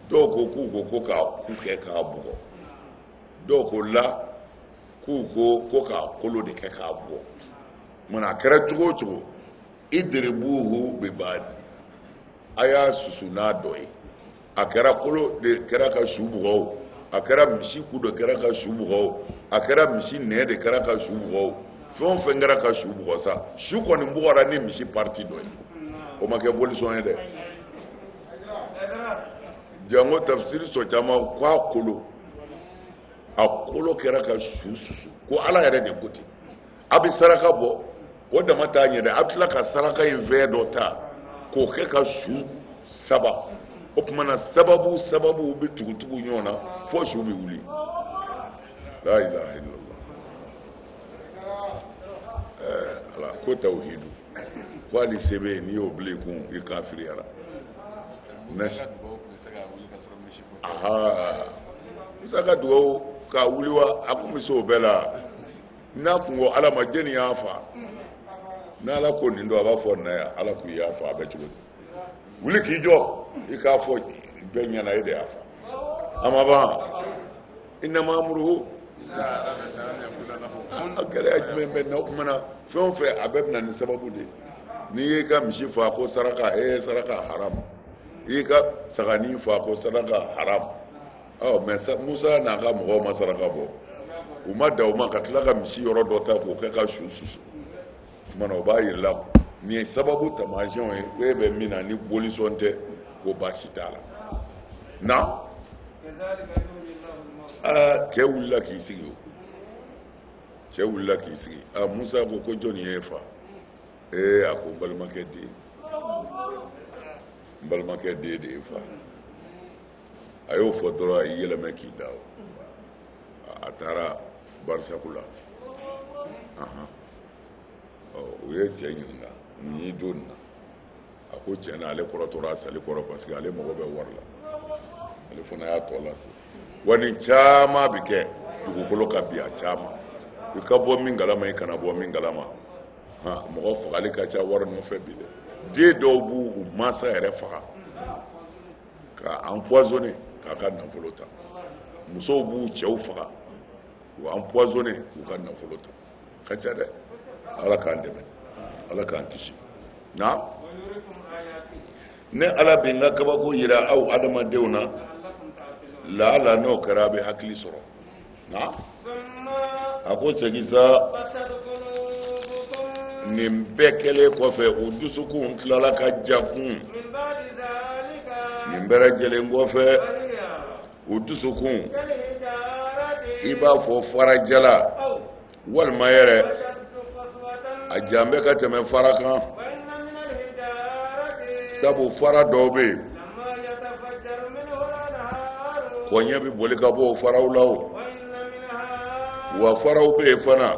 dɔw ko k'u ko k'a ku kɛ k'a bugɔ dɔw ko la k'u ko k'a kolo de kɛ k'a bugɔ mana a kɛra cogo o cogo idribuhu bibadi a y'a susu n'a dɔ ye a kɛra kolo de kɛra ka su bugɔ o a kɛra misi ku de kɛra ka su bugɔ o a kɛra misi nɛ de kɛra ka su bugɔ o fɛn o fɛn kɛra ka su bugɔ sa su kɔni bugɔra ni misi parti dɔ ye o ma kɛ bolisɔn ye dɛ jango tafsiri sɔ caman ko a kolo kɛra ka su susu ko ala yɛrɛ de ko ten a bɛ saraka bɔ o dama t'a ɲɛ dɛ a bɛ tila ka saraka in fɛn dɔ ta k'o kɛ ka su saba o tuma na sababu bɛ tugutugu ɲɔgɔn na fo su bɛ wuli la ilaha illallah ala ko tawhidu ko hali sɛbɛn n'i y'o bilen kun i kafiriyara musa ka dugawu ka wuli wa a kun bɛ se o bɛɛ la n'a kun ko ala ma jɛni y'a fa n'ala ko nin don a b'a fɔ na ya ala k'u y'a fa a bɛ cogo di wuli k'i jɔ i k'a fɔ bɛɛ ɲɛna e de y'a fa a ma ban innama amruhu a gɛlɛya jumɛn bɛ na o tuma na fɛn o fɛn a bɛɛ bɛ na ni sababu de n'i y'i ka misi faa ko saraka saraka haram i y'i ka saganin faa ko saraka haram mais Musa n'a ka mɔgɔw ma saraka bɔ u ma da o ma ka tila ka misi yɔrɔ dɔ ta k'o kɛ ka su susu o tuma na o b'a yir'i la nin ye sababu taamasiyɛnw ye ko e bɛ min na ni bolisɔn tɛ ko baasi t'a la na cɛ wulila k'i sigi o cɛ wulila k'i sigi Musa ko jɔnni ye fa a ko n balimakɛ den n balimakɛ den de ye fa a y'o fɔ dɔrɔn a y'i yɛlɛmɛ k'i da a taara barisaku la o ye cɛ ɲininka nin y'i don na a ko tiɲɛ na ale kɔrɔtɔra a sali kɔrɔ parce que ale mago bɛ wari la ale fana y'a tɔ lase wa nin caman bɛ kɛ dugukolo ka bi a caman i ka bɔ min kalama i kana bɔ min kalama mɔgɔ fagali ka ca wari nɔfɛ bi dɛ den dɔw b'u mansa yɛrɛ faga ka empoisonner k'a ka nafolo ta musow b'u cɛw faga u empoisonner k'u ka nafolo ta ka ca dɛ ala k'an dɛmɛ ala k'an kisi na ne ala bɛ n ka kabako yira aw adamadenw na laala n'o kɛra a bɛ hakili sɔrɔ na a ko segin sa nin bɛɛ kɛlen kɔfɛ o dusukun tilala ka jakun nin bɛɛ lajɛlen kɔfɛ o dusukun i b'a fɔ farajala walima yɛrɛ a jan bɛ ka tɛmɛ fara kan sabu fara dɔw bɛ yen kɔɲɛ bɛ boli ka bɔ o faraw la o wa faraw bɛ yen fana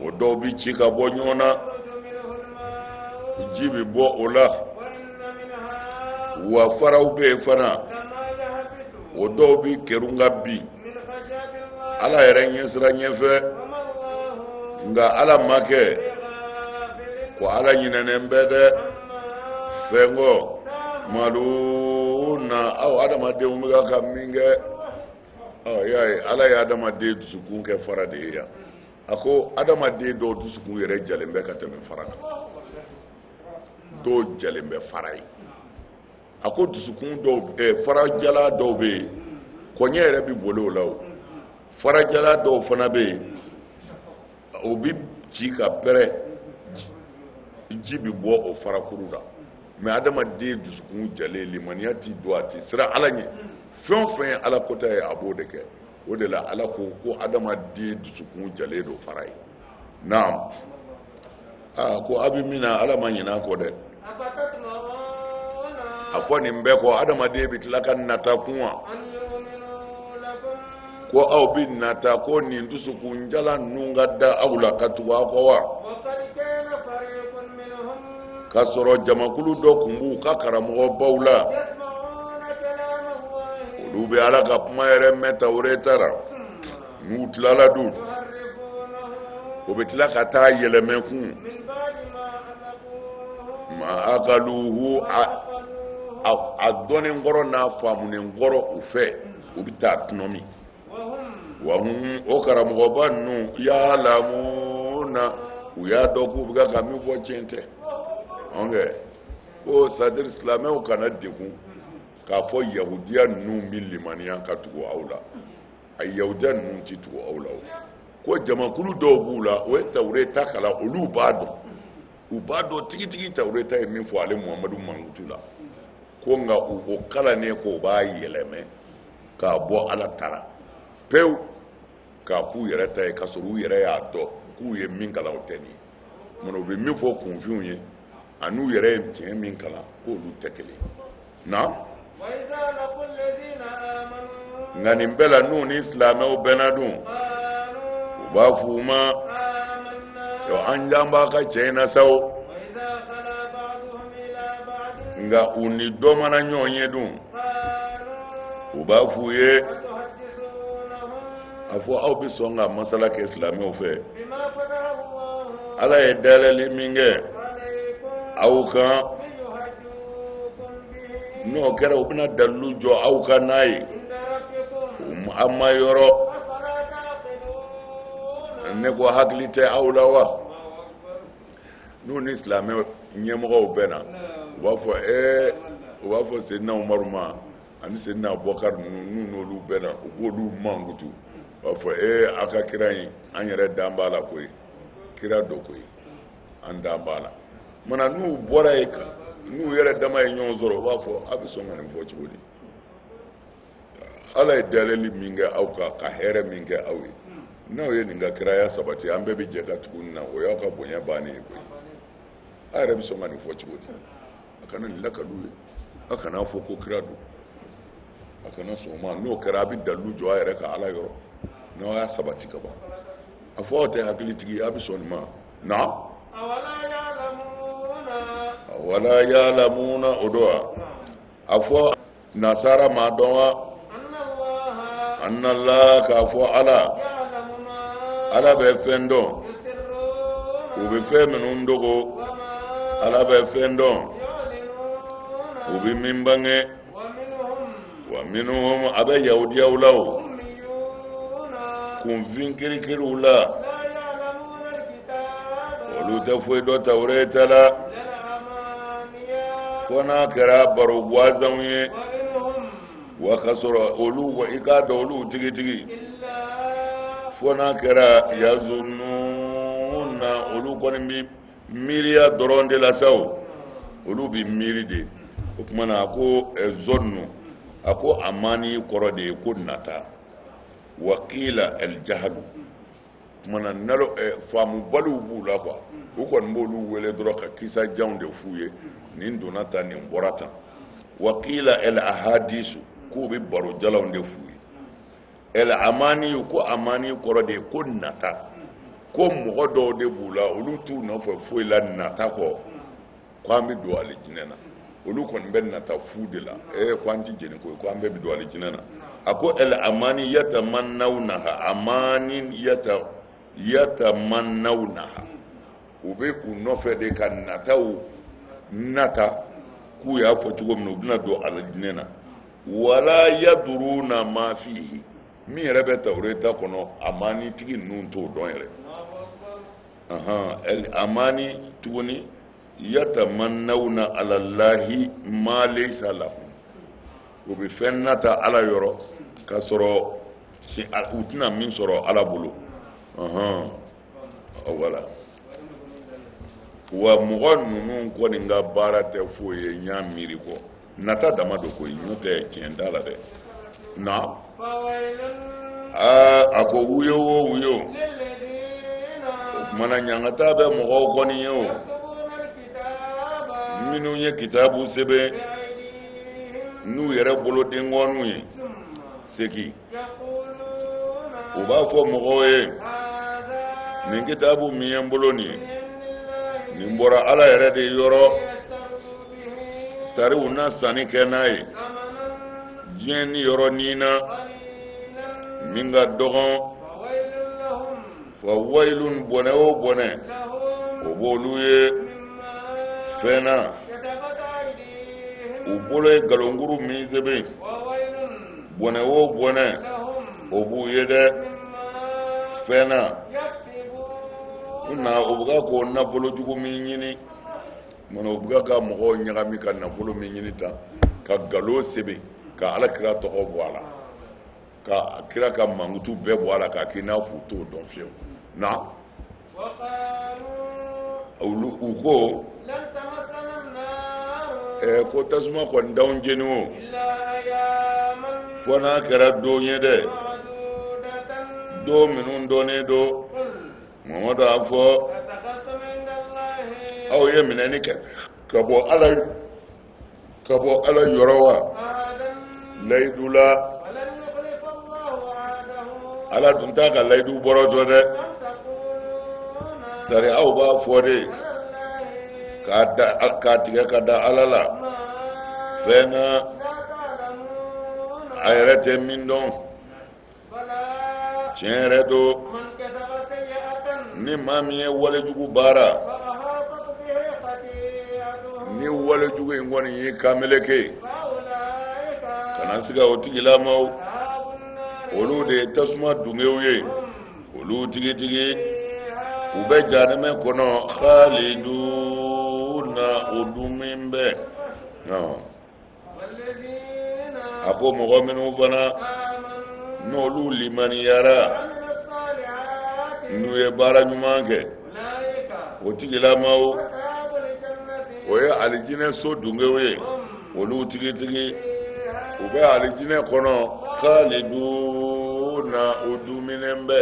o dɔw bɛ ci ka bɔ ɲɔgɔn na ji bɛ bɔ o la wa faraw bɛ yen fana o dɔw bɛ kɛrunga bi ala yɛrɛ ɲɛsira ɲɛfɛ nka ala ma kɛ ko ala ɲinɛnen bɛ dɛ fɛn kɔ malo na aw adamadenw bɛ ka min kɛ y'a ye ala ye adamaden dusukun kɛ fara de ye yan a ko adamaden dɔw dusukun yɛrɛ jalen bɛ ka tɛmɛ fara kan dɔw jalen bɛ fara ye a ko dusukun dɔw farajala dɔw bɛ yen kɔɲɛ yɛrɛ bɛ boli o la o farajala dɔw fana bɛ yen o bɛ ci ka pɛrɛ ji bɛ bɔ o farakuru la mais adamaden dusukun jalen limaniya tɛ don a tɛ siran ala ɲɛ fɛn o fɛn ye ala kota ye a b'o de kɛ o de la ala ko adamaden dusukun jalen don fara ye naam ko a bɛ min na ala ma ɲinɛ kɔ dɛ a fɔ nin bɛɛ kɔ adamaden bɛ tila ka nata kun wa ko aw bɛ nata ko nin dusukun jalan ninnu ka da aw la ka tugu aw kɔ wa k'a sɔrɔ jamakulu dɔ tun b'u ka karamɔgɔ baw la olu bɛ ala ka kuma yɛrɛ mɛn Tawureta la n'u tilala dun o bɛ tila ka taa yɛlɛmɛ kun ma akaluhu a dɔnnen kɔrɔ n'a faamunen kɔrɔ u fɛ u bɛ taa tunɔmi wa o karamɔgɔba ninnu yalamuna u y'a dɔn k'u bɛ ka min fɔ tiɲɛ tɛ ko sadiri silamɛw kana degun k'a fɔ yahudiya ninnu bɛ limaniya ka tugu aw la a yahudiya ninnu tɛ tugu aw la ko jamakulu dɔw b'u la o ye Tawureta kalan olu b'a dɔn u b'a dɔn tigitigi Tawureta ye min fɔ ale Muhamadu Mankutu la ko nka o kalannen ko o b'a yɛlɛmɛ k'a bɔ ala tara pewu k'a k'u yɛrɛ ta ye k'a sɔrɔ u yɛrɛ y'a dɔn k'u ye min kalan o tɛ nin ye mana u bɛ min fɔ kunfinw ye ani u yɛrɛ ye tiɲɛ min kalan k'olu tɛ kelen na nka nin bɛɛ la n'u ni silamɛw bɛnna dun u b'a fɔ u ma an jan b'a ka cɛ in na sa o nka u ni dɔ mana ɲɔgɔn ye dun u b'a f'u ye afo aw bi songa masala ke islamiyo fe بما فتح الله ala ye dalali minge عليكم aw kan ليهجوكم به n'o kɛra u bɛna dalilu jɔ aw kan n'a ye عند ربكم amma yɔrɔ أفلا تعقلون ne ko hakili tɛ aw la wa الله أكبر n'u ni silamɛ ɲɛmɔgɔw bɛ na u b'a fɔ u b'a fɔ Seydina Umaru ma ani Seydina Abubakar n'u n'olu bɛ na u b'olu mankutu u b'a fɔ a ka kira in an yɛrɛ dan b'a la koyi kira do koyi an dan b'a la mana n'u bɔra yen n'u yɛrɛ dama ye ɲɔgɔn sɔrɔ u b'a fɔ a bɛ sɔn ka nin fɔ cogo di ala ye dalili min kɛ aw kan ka hɛrɛ min kɛ aw ye n'aw ye nin ka kiraya sabati an bɛɛ bɛ jɛ ka tugu nin na o y'aw ka bonya bannen ye koyi a yɛrɛ bɛ sɔn ka nin fɔ cogo di a kana nin lakalu ye a kana fɔ ko kira don a kana sɔn o ma n'o kɛra a bɛ dalilu jɔ a yɛrɛ ka ala yɔrɔ n'aw y'a sabati ka ban a fɔ aw tɛ hakilitigi ye a bɛ sɔn nin ma na أولا يعلمون wala yalamuna o don wa a fɔ nasara ma dɔn wa أن الله annala k'a fɔ ala يعلم ما ala bɛ fɛn dɔn يسرون u bɛ fɛn minnu dogo وما ala bɛ fɛn dɔn يعلنون u bɛ min bange ومنهم wa minhum a bɛ yahudiyaw la o أميون kunfin kirikiriw la لا يعلمون الكتاب olu tɛ foyi dɔn tawureta la إلا الأماني fo n'a kɛra baro gansanw ye ومنهم wa ka sɔrɔ olu wa i k'a dɔn olu tigitigi إلا fo n'a kɛra yazununa olu kɔni bi miiriya dɔrɔn de la sa o olu bi miiri de o tuma na a ko zɔnnu a ko amani kɔrɔ de ye ko nata wakila aljahalu tuma na nalo faamubaliw b'u la kuwa u kɔni b'olu wele dɔrɔn ka kisajanw de f'u ye nin donna tan nin bɔra tan wakila el ahadisu k'u bɛ barojalaw de f'u ye el amani ko amani kɔrɔ de ye ko nata ko mɔgɔ dɔw de b'u la olu t'u nɔfɛ foyi la nata kɔ ko an bɛ don alijinɛ na olu kɔni bɛ nata fu de la ko an ti jeni ko ko an bɛɛ bɛ don alijinɛ na a ko el amani yatamannawnaha amani yatamannawnaha u bɛ u nɔfɛ de ka nataw nata k'u y'a fɔ cogo min na u bɛna don alijinɛ na wala yaduruna ma fihi min yɛrɛ bɛ tawureta kɔnɔ amani tigi ninnu t'o dɔn yɛrɛ amani tuguni yatamannawna ala Allahi ma laysa lahum u bɛ fɛn nata ala yɔrɔ ka sɔrɔ u tɛna min sɔrɔ ala bolo wala wa mɔgɔ ninnu kɔni ka baara tɛ foyi ye n y'a miiri kɔ nata dama don koyi n'o tɛ tiɲɛ t'a la dɛ na a ko wuyo o wuyo o kumana ɲangata bɛ mɔgɔw kɔni ye o minnu ye kitabu sɛbɛn n'u yɛrɛ bolodenkɔniw ye segi u b'a fɔ mɔgɔw ye nin kitabu min ye n bolo nin ye nin bɔra ala yɛrɛ de yɔrɔ tari u na sanni kɛ n'a ye diɲɛ ni yɔrɔ ni na min ka dɔgɔn fa wailun bɔnɛ o bɔnɛ o b'olu ye fɛn na u bolo ye nkalonjuru min sɛbɛn bɔnɛ o bɔnɛ o b'u ye dɛ fɛn na na o bɛ k'o nafolo jugu min ɲini mana o bɛ ka mɔgɔw ɲagami ka nafolo min ɲini tan ka nkalon sɛbɛn ka alakira tɔgɔ bɔ a la ka kira ka mankutu bɛɛ bɔ a la k'a k'i n'a fɔ u t'o dɔn fiyewu na u ko ko tasuma kɔni t'anw jeni o fo n'a kɛra don ye dɛ don minnu dɔnnen don Mamadu a fɔ aw ye minɛni kɛ ka bɔ ala yɔrɔ wa layidu la ala tun t'a ka layidu bɔrɔtɔ dɛ tari aw b'a fɔ de k'a tigɛ ka da ala la fɛn na a yɛrɛ tɛ min dɔn tiɲɛ yɛrɛ don من كسب سيئة ni maa min ye walejugu baara فأحاطت به خطيئته ni walejugu in kɔni y'i kanmeleke فأولئك kana siga o tigilamaw أصحاب النار olu de ye tasuma dungew ye هم olu tigitigi فيها u bɛ jahanɛmɛ kɔnɔ khaliduna o dun min bɛ والذين a ko mɔgɔ minnu fana آمنوا n'olu limaniyara وعملوا الصالحات n'u ye baara ɲuman kɛ أولئك o tigilamaw أصحاب الجنة o ye alijinɛ so dungew ye هم olu tigitigi فيها u bɛ alijinɛ kɔnɔ khaliduna o dun min bɛ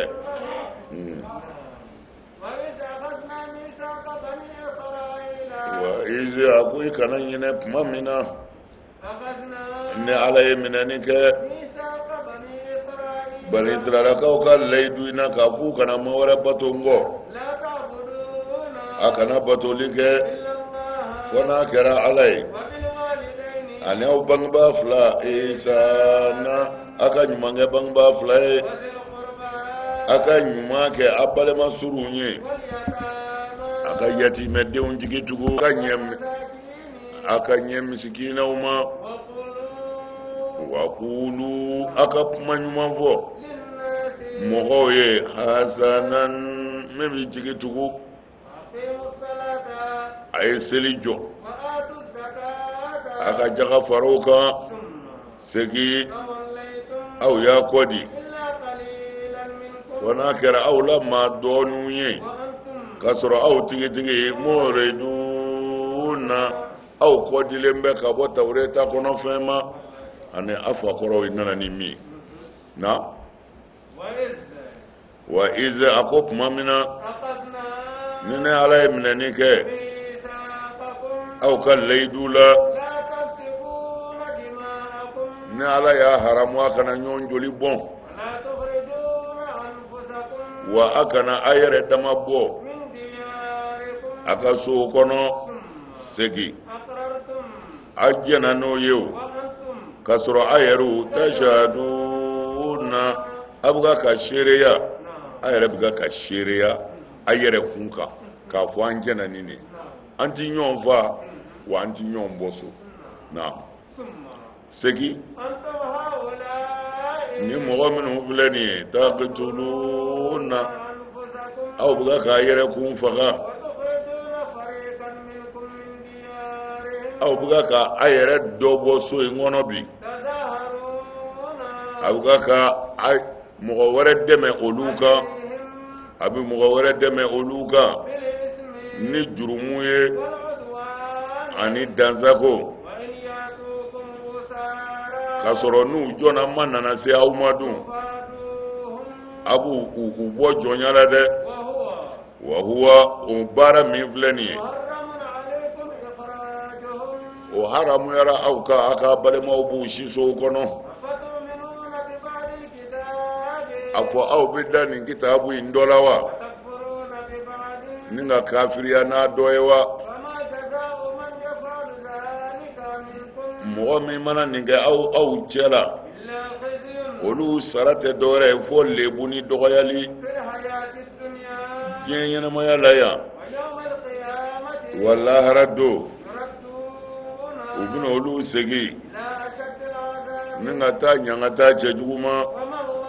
وإذ أخذنا ميثاق بني إسرائيل wa izi a ko i kana ɲinɛ tuma min na أخذنا ni ala ye minɛni kɛ ميثاق بني إسرائيل bani israɛlakaw ka layidu in na k'a f'u kana maa wɛrɛ bato n kɔ لا تعبدون a kana batoli kɛ إلا الله fo n'a kɛra ala ye وبالوالدين ani aw bangebaa fila isana a ka ɲuman kɛ bangebaa fila ye وذي القربى a ka ɲuman kɛ a balima suruw ye واليتامى a ka yatimɛdenw jigi tugu والمساكين a ka ɲɛ misikinɛw ma وقولوا wa kulu a ka kuma ɲuman fɔ للناس mɔgɔw ye hasanan min b'i jigi tugu أقيموا الصلاة a ye seli jɔ وآتوا الزكاة a ka jaga far'o kan ثم segi توليتم aw y'a kɔ di إلا قليلا منكم fo n'a kɛra aw la maa dɔɔninw ye وأنتم k'a sɔrɔ aw tigitigi moreduna aw kɔdilen bɛ ka bɔ tawureta kɔnɔ fɛn ma ani a fa kɔrɔw nana ni min ye na وإذ wa ize a ko tuma min na أخذنا ni ne ala ye minɛni kɛ ميثاقكم aw ka layidu la لا تسفكون دماءكم ni ala y'a haramu a kana ɲɔgɔn joli bɔn ولا تخرجون أنفسكم wa a kana a yɛrɛ dama bɔ من دياركم a ka sow kɔnɔ ثم segi أقررتم a jɛna n'o ye o وأنتم k'a sɔrɔ a yɛrɛw tashaduna a bɛ ka seereya a yɛrɛ bɛ ka seereya a yɛrɛ kun kan k'a fɔ an jɛna nin de an ti ɲɔgɔn fa wa an ti ɲɔgɔn bɔ so na ثم segi أنتم هؤلاء ni mɔgɔ minnu filɛ nin ye taqtuluna أنفسكم aw bɛ ka yɛrɛ kun faga وتخرجون فريقا منكم من ديارهم aw bɛ ka a yɛrɛ dɔ bɔ so in kɔnɔ bi تظاهرون a bɛ ka mɔgɔ wɛrɛ dɛmɛ olu kan عليهم a bɛ mɔgɔ wɛrɛ dɛmɛ olu kan بالإثم ni jurumu ye والعدوان ani dansago وإن يأتوكم أسارى k'a sɔrɔ n'u jɔna ma nana se aw ma dun فادوهم a b'u u bɔ jɔnya la dɛ وهو wa huwa o baara min filɛ nin ye محرم عليكم إخراجهم o haramuyara aw ka a ka balimaw b'u sisow kɔnɔ فتؤمنون ببعض الكتاب a fɔ aw bɛ da nin kitaabu in dɔ la wa وتكفرون ببعض ni ka kafiriya n'a dɔ ye wa فما جزاء من يفعل ذلك منكم mɔgɔ min mana nin kɛ aw cɛ la إلا خزي olu sara tɛ dɔwɛrɛ ye fo lebu ni dɔgɔyali في الحياة الدنيا diɲɛ ɲɛnamaya la yan ويوم القيامة wa lahara don يردون u bɛna olu segin إلى أشد العذاب ni ka taa ɲanga cɛjugu ma وما الله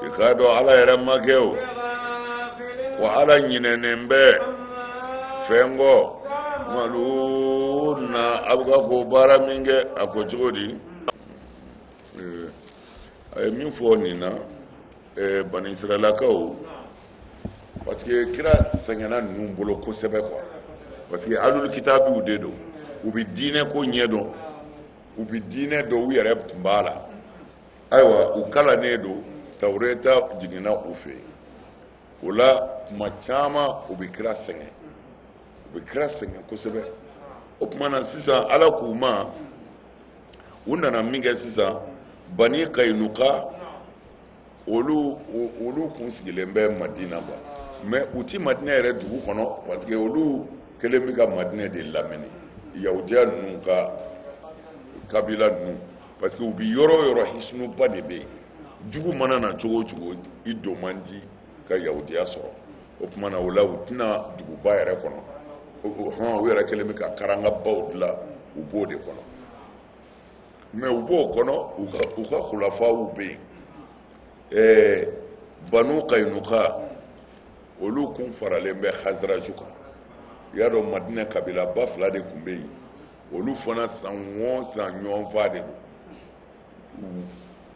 i k'a dɔn ala yɛrɛ ma kɛ o بغافل wa ala ɲinɛnen bɛ عما fɛn kɔ تعملون maluna a bɛ ka ko baara min kɛ a ko cogo di a ye min fɔ nin na bani israɛlakaw parce que kira sɛgɛnna ninnu bolo kosɛbɛ quoi parce que alul kitabiw de don u bɛ diinɛ ko ɲɛdɔn u bɛ diinɛ dɔn u yɛrɛ tun b'a la ayiwa u kalannen don tawureta jiginna u fɛ yen o la tuma caman u bɛ kira sɛgɛn u bɛ kira sɛgɛn kosɛbɛ o tuma na sisan ala k'u ma u nana min kɛ sisan bani kayinuka olu kun sigilen bɛ madina quoi mais u ti madina yɛrɛ dugu kɔnɔ parce que olu kelen bɛ ka madina de lamɛnni yahudiya ninnu ka kabila ninnu parce que u bi yɔrɔ o yɔrɔ hisunuba de bɛ yen jugu mana na cogo cogo i don man di ka yahudiya sɔrɔ o tuma na o la u tɛna duguba yɛrɛ kɔnɔ u yɛrɛ kɛlen bɛ ka karangabaw dilan u b'o de kɔnɔ mais u b'o kɔnɔ u ka khulafaw bɛ yen banu kainuka olu kun faralen bɛ hazraju kan i y'a dɔn madina kabila ba 2 de tun bɛ yen olu fana san o san ɲɔgɔn fa de don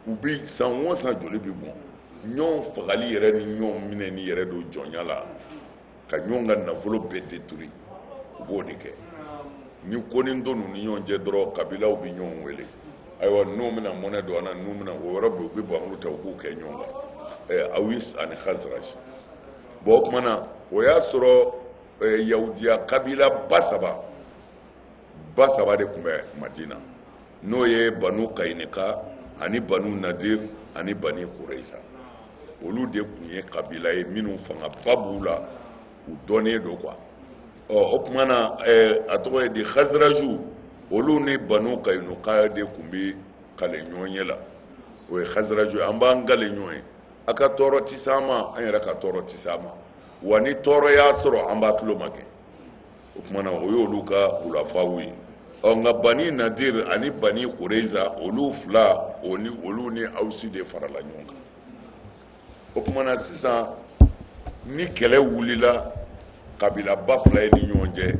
u bɛ san o san joli bɛ bɔn ɲɔgɔn fagali yɛrɛ ni ɲɔgɔn minɛni yɛrɛ don jɔnya la ka ɲɔgɔn ka nafolo bɛɛ détruire u b'o de kɛ ni ko ni dɔ ninnu ni ɲɔgɔn cɛ dɔrɔn kabilaw bɛ ɲɔgɔn wele ayiwa n'u bɛna mɔnɛ don an na n'u bɛna o yɔrɔ bɛ u bɛ bamuru ta u b'u kɛ ɲɔgɔn kan awis ani khazraj bon o tuma na o y'a sɔrɔ yahudiya kabila ba saba de tun bɛ madina n'o ye banu kainika ani banu nadir ani bani kureyisa olu de tun ye kabila ye minnu fangaba b'u la u dɔnnen don quoi o tuma na a tɔgɔ ye di khazraju olu ni banu kainuka de tun bɛ kale ɲɔgɔn ye la o ye khazraju an b'an gale ɲɔgɔn ye a ka tɔɔrɔ tɛ s'an ma an yɛrɛ ka tɔɔrɔ tɛ s'an ma wa ni tɔɔrɔ y'a sɔrɔ an b'a tulo ma kɛ o tuma na o y'olu ka wulafaw ye nka bani nadir ani bani kureyza olu 2 olu ni awusi de farala ɲɔgɔn kan o tuma na sisan ni kɛlɛ wulila kabila ba 2 ye ni ɲɔgɔn cɛ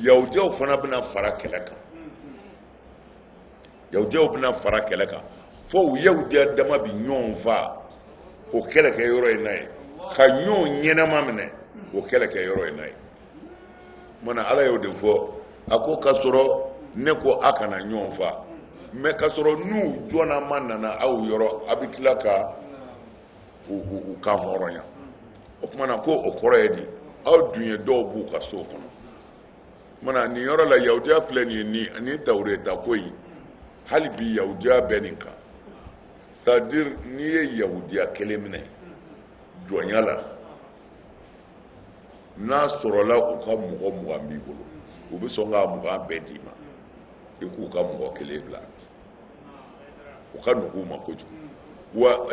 yahudiyaw fana bɛna fara kɛlɛ kan fo yahudiya dama bi ɲɔgɔn fa o kɛlɛkɛ yɔrɔ in na ye ka ɲɔgɔn ɲɛnama minɛ o kɛlɛkɛ yɔrɔ in na ye mana ala y'o de fɔ a ko ka sɔrɔ ne ko a kana ɲɔgɔn fa mais ka sɔrɔ n'u jɔna ma nana aw yɔrɔ a bɛ tila ka u ka hɔrɔnya o tuma na ko o kɔrɔ ye di aw dun ye dɔw b'u ka so kɔnɔ mana nin yɔrɔ la yahudiya filɛ nin ye ni tawureta ko in hali bi yahudiya bɛ nin kan c'est-à-dire n'i ye yahudiya kelen minɛ jɔnya la n'a sɔrɔla u ka mɔgɔ 20 b'i bolo u bɛ sɔn ka 20 bɛɛ d'i ma i k'u ka mɔgɔ 1 bila u ka nugu u ma kojugu wa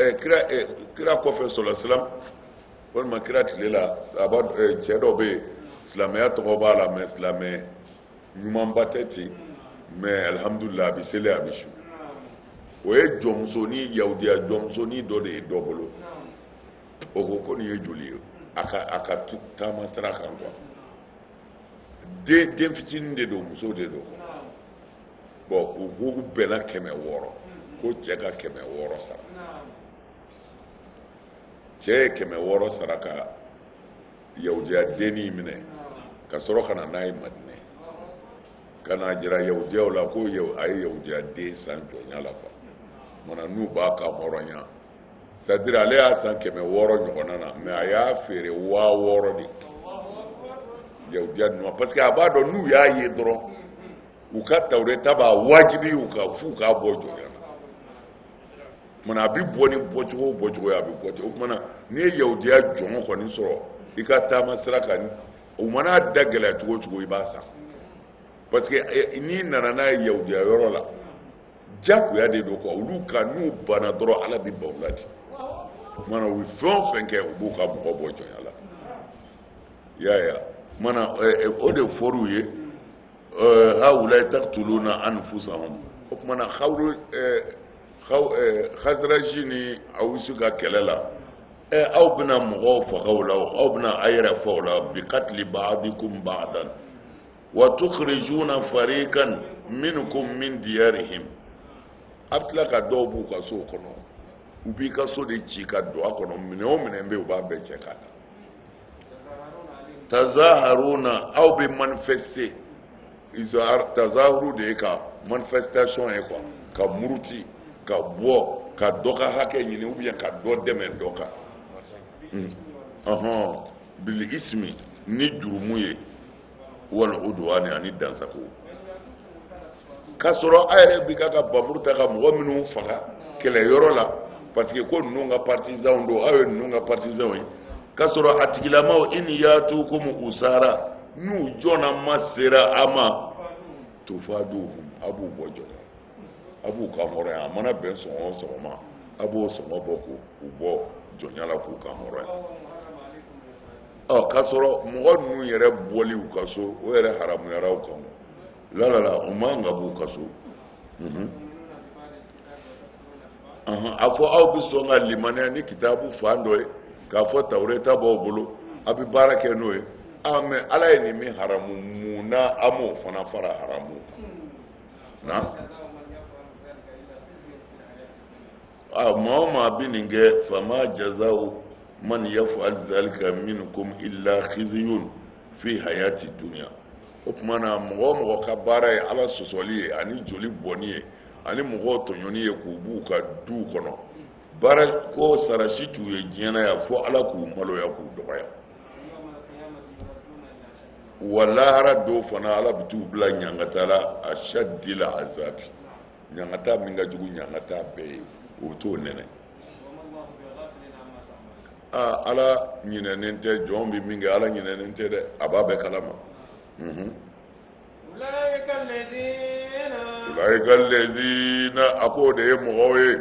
kira kɔfɛ sɔlasilam walima kira tile la cɛ dɔw bɛ yen silamɛya tɔgɔ b'a la mais silamɛ ɲumanba tɛ ten mais alihamudulila a bɛ seli a bɛ su o ye jɔnmusonin yahudiya jɔnmusonin dɔ de ye dɔ bolo o ko nin ye joli ye a ka taama sira kan quoi den fitinin de don muso de don bon u bɛnna 600 ko cɛ ka 600 sara cɛ ye 600 sara ka yahudiya denni minɛ ka sɔrɔ ka na n'a ye madinɛ ka na jira yahudiyaw la ko a ye yahudiya den san jɔnya la fa mana n'u b'a ka hɔrɔnya c'est-à-dire ale y'a san 600 ɲɔgɔnna na mais a y'a feere 6000 de yahudiya ninnu parce que a b'a dɔn n'u y'a ye dɔrɔn u ka tawureta b'a wajibi u ka f'u k'a bɔ jɔnya na mana a bɛ bɔ ni bɔcogo ye a bɛ bɔ ten o kumana n'i ye yahudiya jɔn kɔni sɔrɔ i ka taama sira kan o mana da gɛlɛya cogo i b'a san parce que n'i nana n'a ye yahudiya yɔrɔ la jagoya de don quoi olu ka n'u banna dɔrɔn ala bɛ ban u la ten o kumana u fɛn o fɛn kɛ u b'u ka mɔgɔ bɔ jɔnya la i y'a ye mana o de fɔr'u ye hawulayi taqtuluna anfusahum o kumana khazraji ni awusu ka kɛlɛ la aw bɛna mɔgɔw faga o la aw bɛna a yɛrɛ faga o la bi qatli ba'dikum ba'dan wa tukhrijuna fariqan minkum min diyarihim a bɛ tila ka dɔw b'u ka so kɔnɔ u b'i ka so de ci ka don a kɔnɔ minɛn o minɛn bɛ yen u b'a bɛɛ cɛ ka ta tazaharuna aw bɛ manifester tazahuru de ye ka manifestation ye quoi ka muruti ka bɔ ka dɔ ka hakɛ ɲini ou bien ka dɔ dɛmɛ dɔ kan bil ismi ni jurumu ye wal udwani ani dansago ka sɔrɔ a yɛrɛ bi ka bamuru ta ka mɔgɔ minnu faga kɛlɛyɔrɔ la parce que ko ninnu ka partisan don aw ye ninnu ka partisan ye ka sɔrɔ a tigilamaw in yatukum usara n'u jɔna ma sera a ma tufaduhum a b'u bɔ jɔnya a b'u ka hɔrɔnya a mana bɛn sɔgɔma o sɔgɔma abo sɔngɔ bɔ k'u bɔ jɔnya la k'u ka hɔrɔn ye k'a sɔrɔ mɔgɔ ninnu yɛrɛ bɔli u ka so o yɛrɛ haramuyara u kan la o man ka b'u ka so a fɔ aw bɛ sɔn ka limaniya ni kitabu fan dɔ ye k'a fɔ tawureta b'aw bolo a bɛ baara kɛ n'o ye mɛ ala ye nin min haramu munna an m'o fana fara haramu na maa o maa bɛ nin kɛ fama jazaw man yaf'al zalika minkum illa khizyun fi hayati dunya o tuma na mɔgɔ o mɔgɔ ka baara ye ala sɔsɔli ye ani joli bɔnni ye ani mɔgɔw tɔɲɔni ye k'u b'u ka duw kɔnɔ baara ko sarasi t'u ye diɲɛ na yan fo ala k'u maloya k'u dɔgɔya wa lahara dɔw fana ala bɛ t'u bila ɲangata la ashadil azabi ɲangata min ka jugu ɲangata bɛɛ ye o bɛ t'o nɛnɛ ala ɲinɛnen tɛ jɔn bɛ min kɛ ala ɲinɛnen tɛ dɛ a b'a bɛɛ kalama ulaika allazina a ko de ye mɔgɔw ye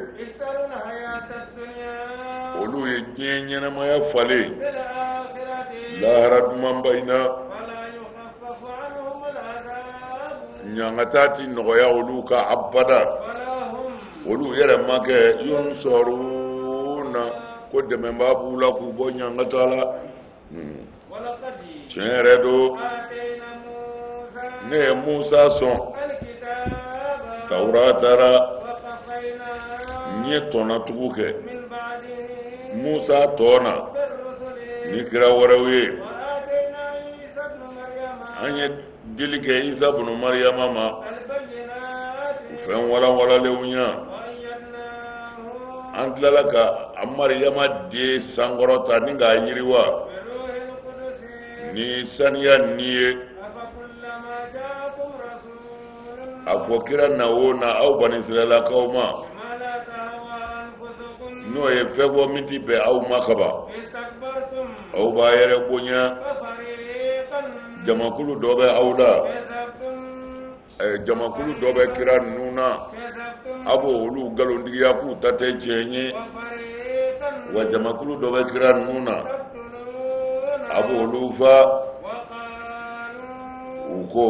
olu ye diɲɛ ɲɛnamaya falen lahara dumanba in na ɲangata ti nɔgɔya olu ka abada olu yɛrɛ ma kɛ yunsɔruna ko dɛmɛbaa b'u la k'u bɔ ɲangata la tiɲɛ yɛrɛ do ne ye Musa sɔn Tawurata la n ye tɔnatugu kɛ Musa tɔna ni kira wɛrɛw ye an ye dili kɛ Isa bunu Mariyama ma fɛn walawalalenw ɲa an tilala ka a Mariyama den sankɔrɔta ni k'a yiriwa ni saniya ni ye a fɔ kira na o na aw Bani Israɛlakaw ma n'o ye fɛn bɔ min ti bɛn aw ma kaban aw b'a yɛrɛ bonya jamakulu dɔ bɛ aw la jamakulu dɔ bɛ kira ninnu na a b'o olu nkalontigiya k'u ta tɛ tiɲɛ ye wa jamakulu dɔ bɛ kira ninnu na a b'olu fa u ko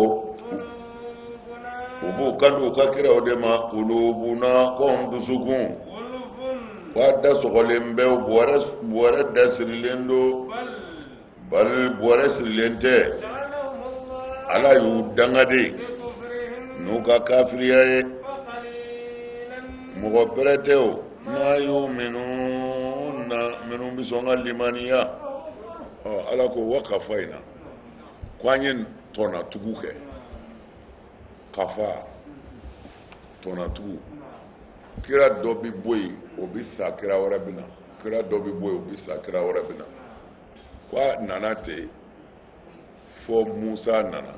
u b'u kanto u ka kiraw de ma kulubuna kɔn dusukun k'a da sɔgɔlen bɛ bɔrɛ da sirilen do bali bɔrɛ sirilen tɛ ala y'u dangade n'u ka kafiriya ye mɔgɔ bɛrɛ tɛ o n'a y'u minnu bɛ sɔn ka limaniya ala ko wa kafa in na ko an ye tɔnatugu kɛ kafa tɔnatugu kira dɔ bɛ bɔ yen o bɛ sa kira wɛrɛ bɛ na kira dɔ bɛ bɔ yen o bɛ sa kira wɛrɛ bɛ na ko a nana ten fɔ Musa nana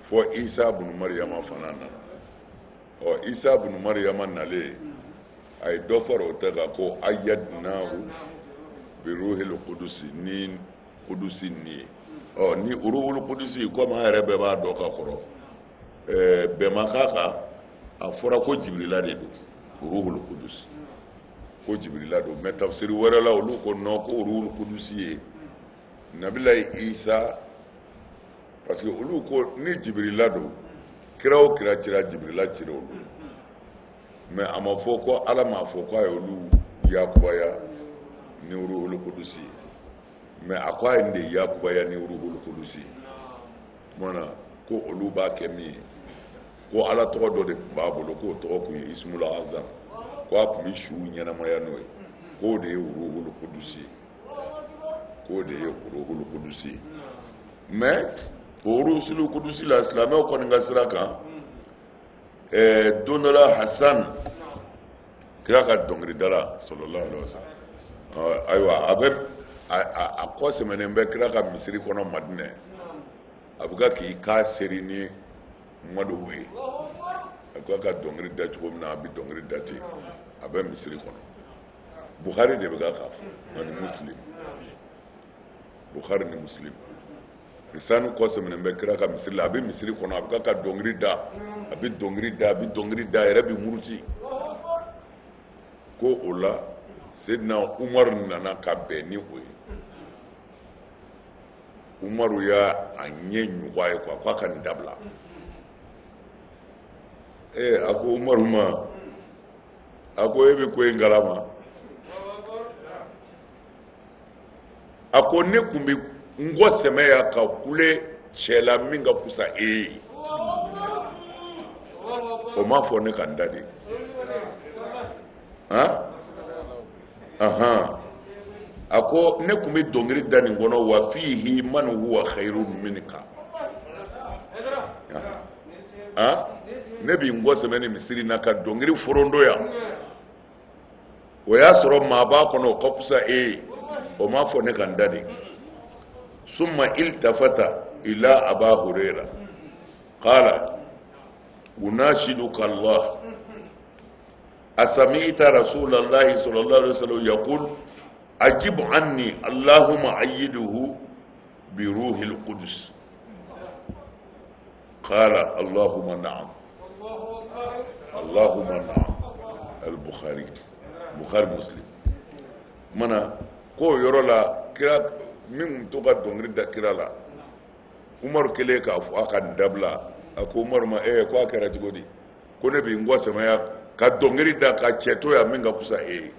fɔ Isa bunu Mariyama fana nana Isa bunu Mariyama nalen a ye dɔ fara o ta kan ko ayyadnahu bi ruhil qudusi ni kudusi ni ye ni ruhul qudusi komi an yɛrɛ bɛɛ b'a dɔn ka kɔrɔ bɛɛ ma k'a kan a fɔra ko Jibirila de don ruhul qudusi ko Jibirila don mais tafsiri wɛrɛ la olu ko non ko ruhul qudusi ye Nabilayi Isa parce que olu ko ni Jibirila don kira o kira cira Jibirila cira olu mais a ma fɔ ko ala m'a fɔ ko a ye olu yakubaya ni ruhul qudusi mais a ko a ye nin de yakubaya ni ruhul qudusi mana ko olu b'a kɛ min ye ko ala tɔgɔ dɔ de tun b'a bolo k'o tɔgɔ tun ye Ismul Azam ko a tun bɛ su ɲɛnamaya n'o ye k'o de ye ruhul qudusi k'o de ye ruhul qudusi mais o ruhul qudusi la silamɛw kɔni ka sira kan don dɔ la Hasan kira ka dɔnkilidala sallallahu alaihi wasallam ayiwa a kɔ sɛmɛnen bɛ kira ka misiri kɔnɔ Madinɛ a bɛ ka k'i ka seri ni Madu ye a ko ka dɔnkili da cogo min na a bɛ dɔnkili da ten a bɛ misiri kɔnɔ Bukhari de bɛ ka fɔ ani Muslim Bukhari ni Muslim sanu kɔ sɛmɛnen bɛ kira ka misiri la a bɛ misiri kɔnɔ a bɛ ka dɔnkili da a bɛ dɔnkili da a bɛ dɔnkili da a yɛrɛ bɛ muruti ko o la Seydina Umaru nana ka bɛn ni o ye Umaru y'a a ɲɛ ɲugun a ye quoi k'a ka nin dabila a ko Umaru ma a ko e bɛ ko in kalama a ko ne tun bɛ n kɔ sɛmɛ ya ka kule cɛ la min ka kusa e ye o m'a fɔ ne ka n da de a ko ne tun bɛ dɔnkili da nin kɔnɔ wa fihi man huwa khairun minka ne bɛ n kɔ sɛmɛ ni misiri na ka dɔnkili forondo yan o y'a sɔrɔ maa b'a kɔnɔ o ka kusa e ye o m'a fɔ ne ka n da de summa iltafata ila Aba Hurayra qala unashiduka Allah asami'ta rasulallahi sallallahu alaihi wasallam yaqul ajib anni Allahumma ayyiduhu bi ruhil qudus qala Allahumma na'am Allahumma na'am al-Bukhari Muslim mana ko yɔrɔ la kira min to ka dɔnkili da kira la Umaru kelen k'a fɔ a ka nin dabila a ko Umaru ma ko a kɛra cogo di ko ne bɛ n kɔ sɛmɛya ka dɔnkili da ka cɛ to yan min ka kusa e ye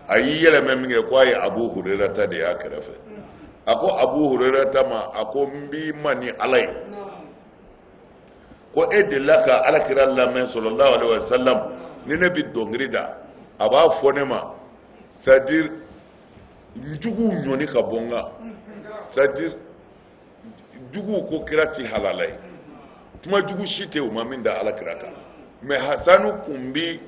a y'i yɛlɛmɛ min kɛ ko a ye Abu Hurayra ta de y'a kɛrɛfɛ a ko Abu Hurayra ta ma a ko n b'i ma ni Ala ye ko e delila ka Alakira lamɛn sallallahu alaihi wasallam ni ne bɛ dɔnkili da a b'a fɔ ne ma c'est-à-dire jugu ɲɔni ka bɔ n kan c'est-à-dire jugu ko kira ti halala ye kuma jugu si tɛ o ma min da Alakira kan mais Hasanu kun bi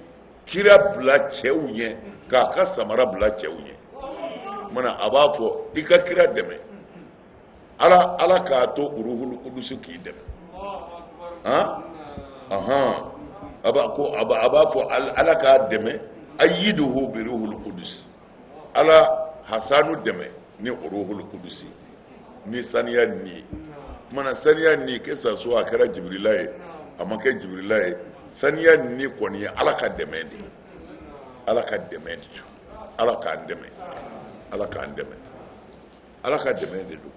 kira bila cɛw ɲɛ k'a ka samara bila cɛw ɲɛ mana a b'a fɔ i ka kira dɛmɛ Ala k'a to Ruhul Qudus k'i dɛmɛ a b'a fɔ Ala k'a dɛmɛ ayyiduhu bi Ruhul Qudus Ala Hasanu dɛmɛ ni Ruhul Qudus ni saniya ni ye mana saniya ni que ça soit a kɛra Jibrila ye a ma kɛ Jibrila ye saniya ni kɔni ye Ala ka dɛmɛ de Ala ka dɛmɛ de Ala k'an dɛmɛ Ala k'an dɛmɛ Ala ka dɛmɛ de don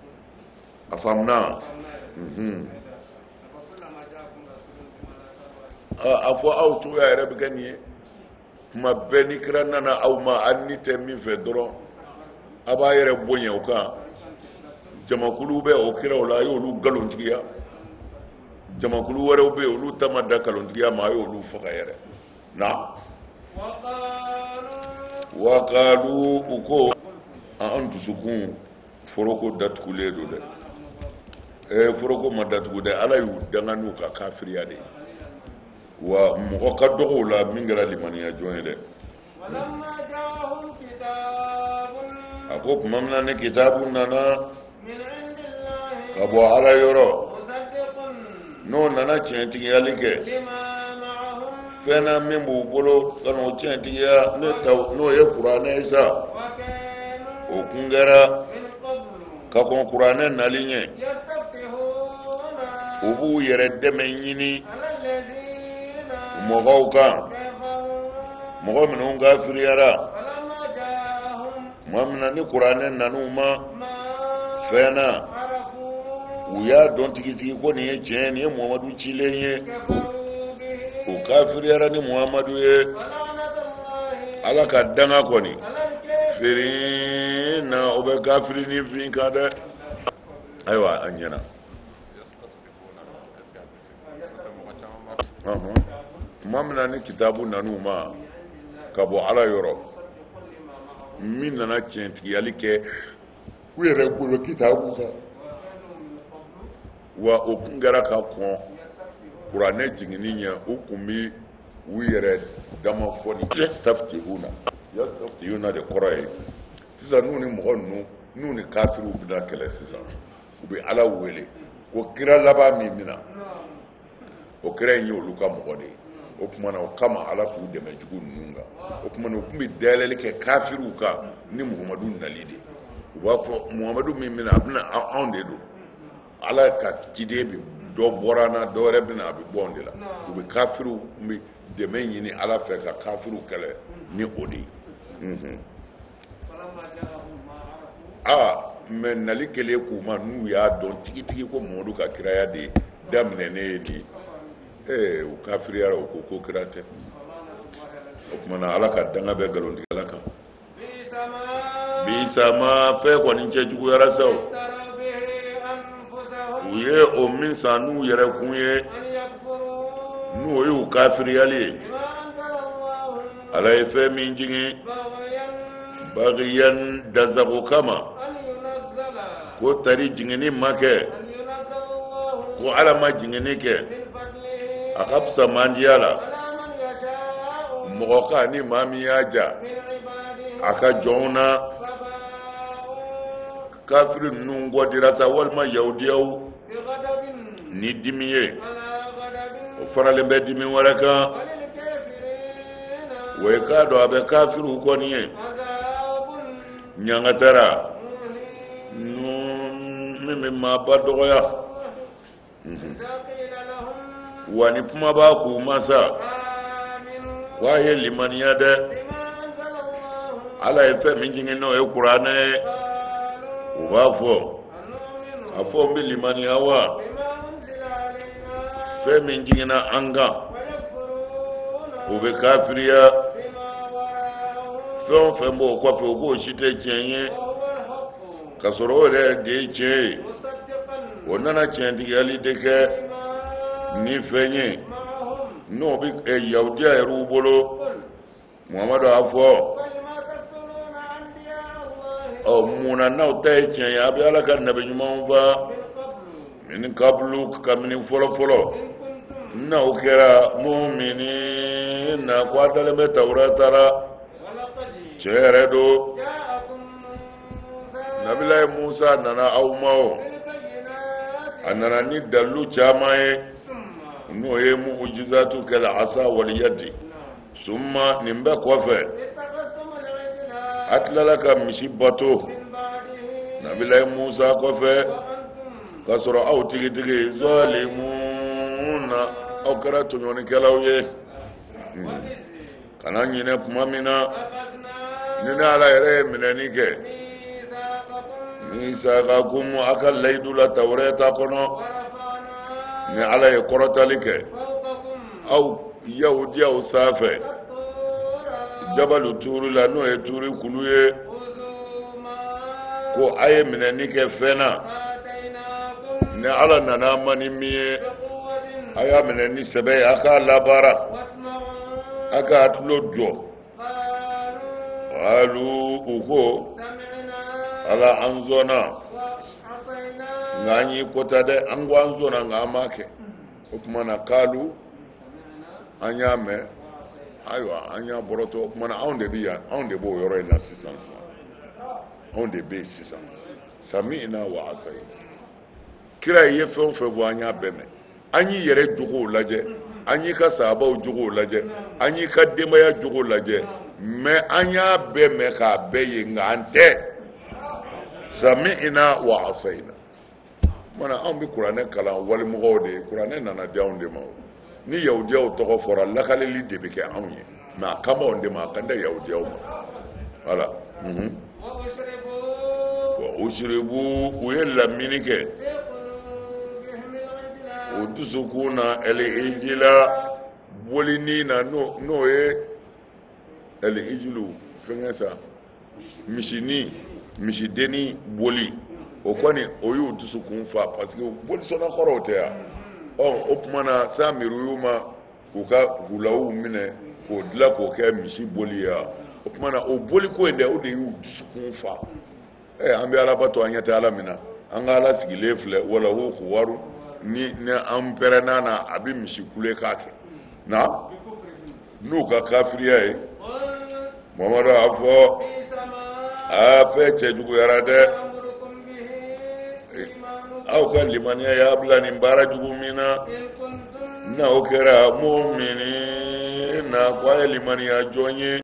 a faamuna a fɔ aw cogoya yɛrɛ bɛ kɛ nin ye tuma bɛɛ ni kira nana aw ma hali ni tɛ min fɛ dɔrɔn a b'a yɛrɛ bonya o kan jamakulu bɛ o kiraw la a y'olu nkalontigiya jamakulu wɛrɛw bɛ yen olu ta ma da nkalontigiya ma a y'olu faga yɛrɛ na waqalu u ko an dusukun foroko datugulen don dɛ foroko ma datugu dɛ Ala y'u danga n'u ka kafiriya de wa mɔgɔ ka dɔgɔw la min kɛra limaniya jɔn ye dɛ a ko tuma min na ni kitabu nana ka bɔ Ala yɔrɔ n'o nana tiɲɛtigiyali kɛ fɛn na min b'u bolo ka n'o tiɲɛtigiya n'o ye kuranɛ ye sa o kun kɛra ka kɔn kuranɛ nali ɲɛ u b'u yɛrɛ dɛmɛ ɲini mɔgɔw kan mɔgɔ minnu kafiriyara tuma min na ni kuranɛ nan'u ma fɛn na u y'a dɔn tigitigi ko nin ye tiɲɛ nin ye Muhamadu cilen ye o kafiriyara ni Muhamadu ye Ala ka danga kɔni firin na o bɛ kafiri ni fin kan dɛ ayiwa a ɲɛna tuma min na ni kitabu nan'u ma ka bɔ Ala yɔrɔ min nana tiɲɛtigiyali kɛ u yɛrɛ bolo kitabu kan wa o kun kɛra ka kɔn kuranɛ jiginni ɲɛ u kun bi u yɛrɛ dama fɔ ni yastaftihuna de kɔrɔ ye sisan n'u ni mɔgɔ ninnu n'u ni kafiriw bɛna kɛlɛ sisan u bɛ Ala wele ko kira laban min mina o kira in ye olu ka mɔgɔ de ye o tuma na o kama Ala k'u dɛmɛ jugu ninnu kan o tuma na u tun bɛ dayɛlɛli kɛ kafiriw kan ni Muhamadu nali de u b'a fɔ Muhamadu min mina a bɛna anw de don Ala ka ciden bi dɔ bɔra na dɔ wɛrɛ bɛna a bɛ bɔ anw de la u bɛ kafiriw bɛ dɛmɛ ɲini Ala fɛ ka kafiriw kɛlɛ ni odi mais nali kele kuma n'u y'a dɔn tigitigi ko Mamadu ka kiraya de daminɛnen ye di u kafiriyara o ko kira tɛ o kumana ala ka danga bɛ nkalontigɛla kan bisama fɛn kɔni cɛ juguyara sa u ye o min san n'u yɛrɛ kun ye n'o ye u kafiriyali ye ala ye fɛn min jigin bagiyan dazago kama ko tari jingini ma kɛ ko ala ma jingini kɛ a ka fisa mandiya la mɔgɔ ka ni maa min y'a ja a ka jɔnw na kafiri ninnu gɔdira sa walima yahudiyaw ni dimi ye o faralen bɛ dimi wɛrɛ kan wa i k'a dɔn a bɛ kafiriw kɔni ye ɲangatara min bɛ maaba dɔgɔya wa ni kuma b'a k'u masa k'a ye limaniya dɛ ala ye fɛn min jigin n'o ye kuranɛ ye u b'a fɔ a fɔ n bɛ limaniya wa fɛn min jiginna an kan o bɛ kafiriya fɛn o fɛn b'o kɔfɛ o k'o si tɛ tiɲɛ ye ka sɔrɔ o yɛrɛ de ye tiɲɛ ye o nana tiɲɛtigɛli de kɛ ni fɛn ye n'o bɛ yahudiya yɛrɛw bolo Muhamadu y'a fɔ munna n'aw ta ye tiɲɛ ye a bɛ ala ka nabi ɲumanw fa min kabulu kabini fɔlɔ-fɔlɔ n'aw kɛra mu'minin na ko a dalen bɛ Tawurata la tiɲɛ yɛrɛ don Nabilaye Musa nana aw ma o a nana ni dalilu caman ye n'o ye mu'jizatu kal asa wal yadi summa nin bɛɛ kɔfɛ a tilala ka misi bato Nabilaye Musa kɔfɛ ka sɔrɔ aw tigitigi zalimuna aw kɛra tɔɲɔnikɛlaw ye kana ɲinɛ kuma min na ni ne ala yɛrɛ ye minɛni kɛ misaqakum a ka layidu la Tawurata kɔnɔ ni ala ye kɔrɔtali kɛ aw yahudiyaw sanfɛ jabalu tuuru la n'o ye tuuri kulu ye ko a ye minɛni kɛ fɛn na ni ala nana ma ni min ye a y'a minɛ ni sɛbɛ ye a k'a labaara a k'a tulo jɔ alu u ko ala an zɔnna nka an y'i kota dɛ an ko an zɔnna nka an m'a kɛ o tuma na k'alu an y'a mɛn ayiwa an y'a bɔrɔtɔ o tuma na anw de bɛ yan anw de b'o yɔrɔ in na sisan anw de bɛ yen sisan sami'na wa asayna kira ye fɛn o fɛn fɔ an y'a bɛɛ mɛn an y'i yɛrɛ jogow lajɛ an y'i ka sahabaw jogow lajɛ an y'i ka denbaya jogow lajɛ mais an y'a bɛɛ mɛn k'a bɛɛ ye nka an tɛ sami'na wa asayna mana anw bɛ kuranɛ kalan walimɔgɔw de ye kuranɛ nana di anw de ma ni yahudiyaw tɔgɔ fɔra lakaleli de bɛ kɛ anw ye mais a kama anw de ma a kan tɛ yahudiyaw ma voilà wa ushribu u ye lamini kɛ o dusukun na al-ijla bolini na n'o ye al-ijlu fɛngɛ sa misideni boli o kɔni o y'u dusukun fa parce que boli sɔnna kɔrɔw tɛ yan o tuma na sa miiri y'u ma k'u ka hulaw minɛ k'o dilan k'o kɛ misi boli ye o tuma na o boli ko in dɛ o de y'u dusukun fa an bɛ alabato an ɲɛ tɛ ala min na an ka ala sigilen filɛ wala o kuwaru ni an pɛrɛnna na a bɛ misi kule k'a kɛ na n'u ka kafiriya ye Muhamadu y'a fɔ a fɛn cɛ juguyara dɛ aw ka limaniya y'a bila nin baara jugu min na n'aw kɛra mu'minin na ko a ye limaniya jɔn ye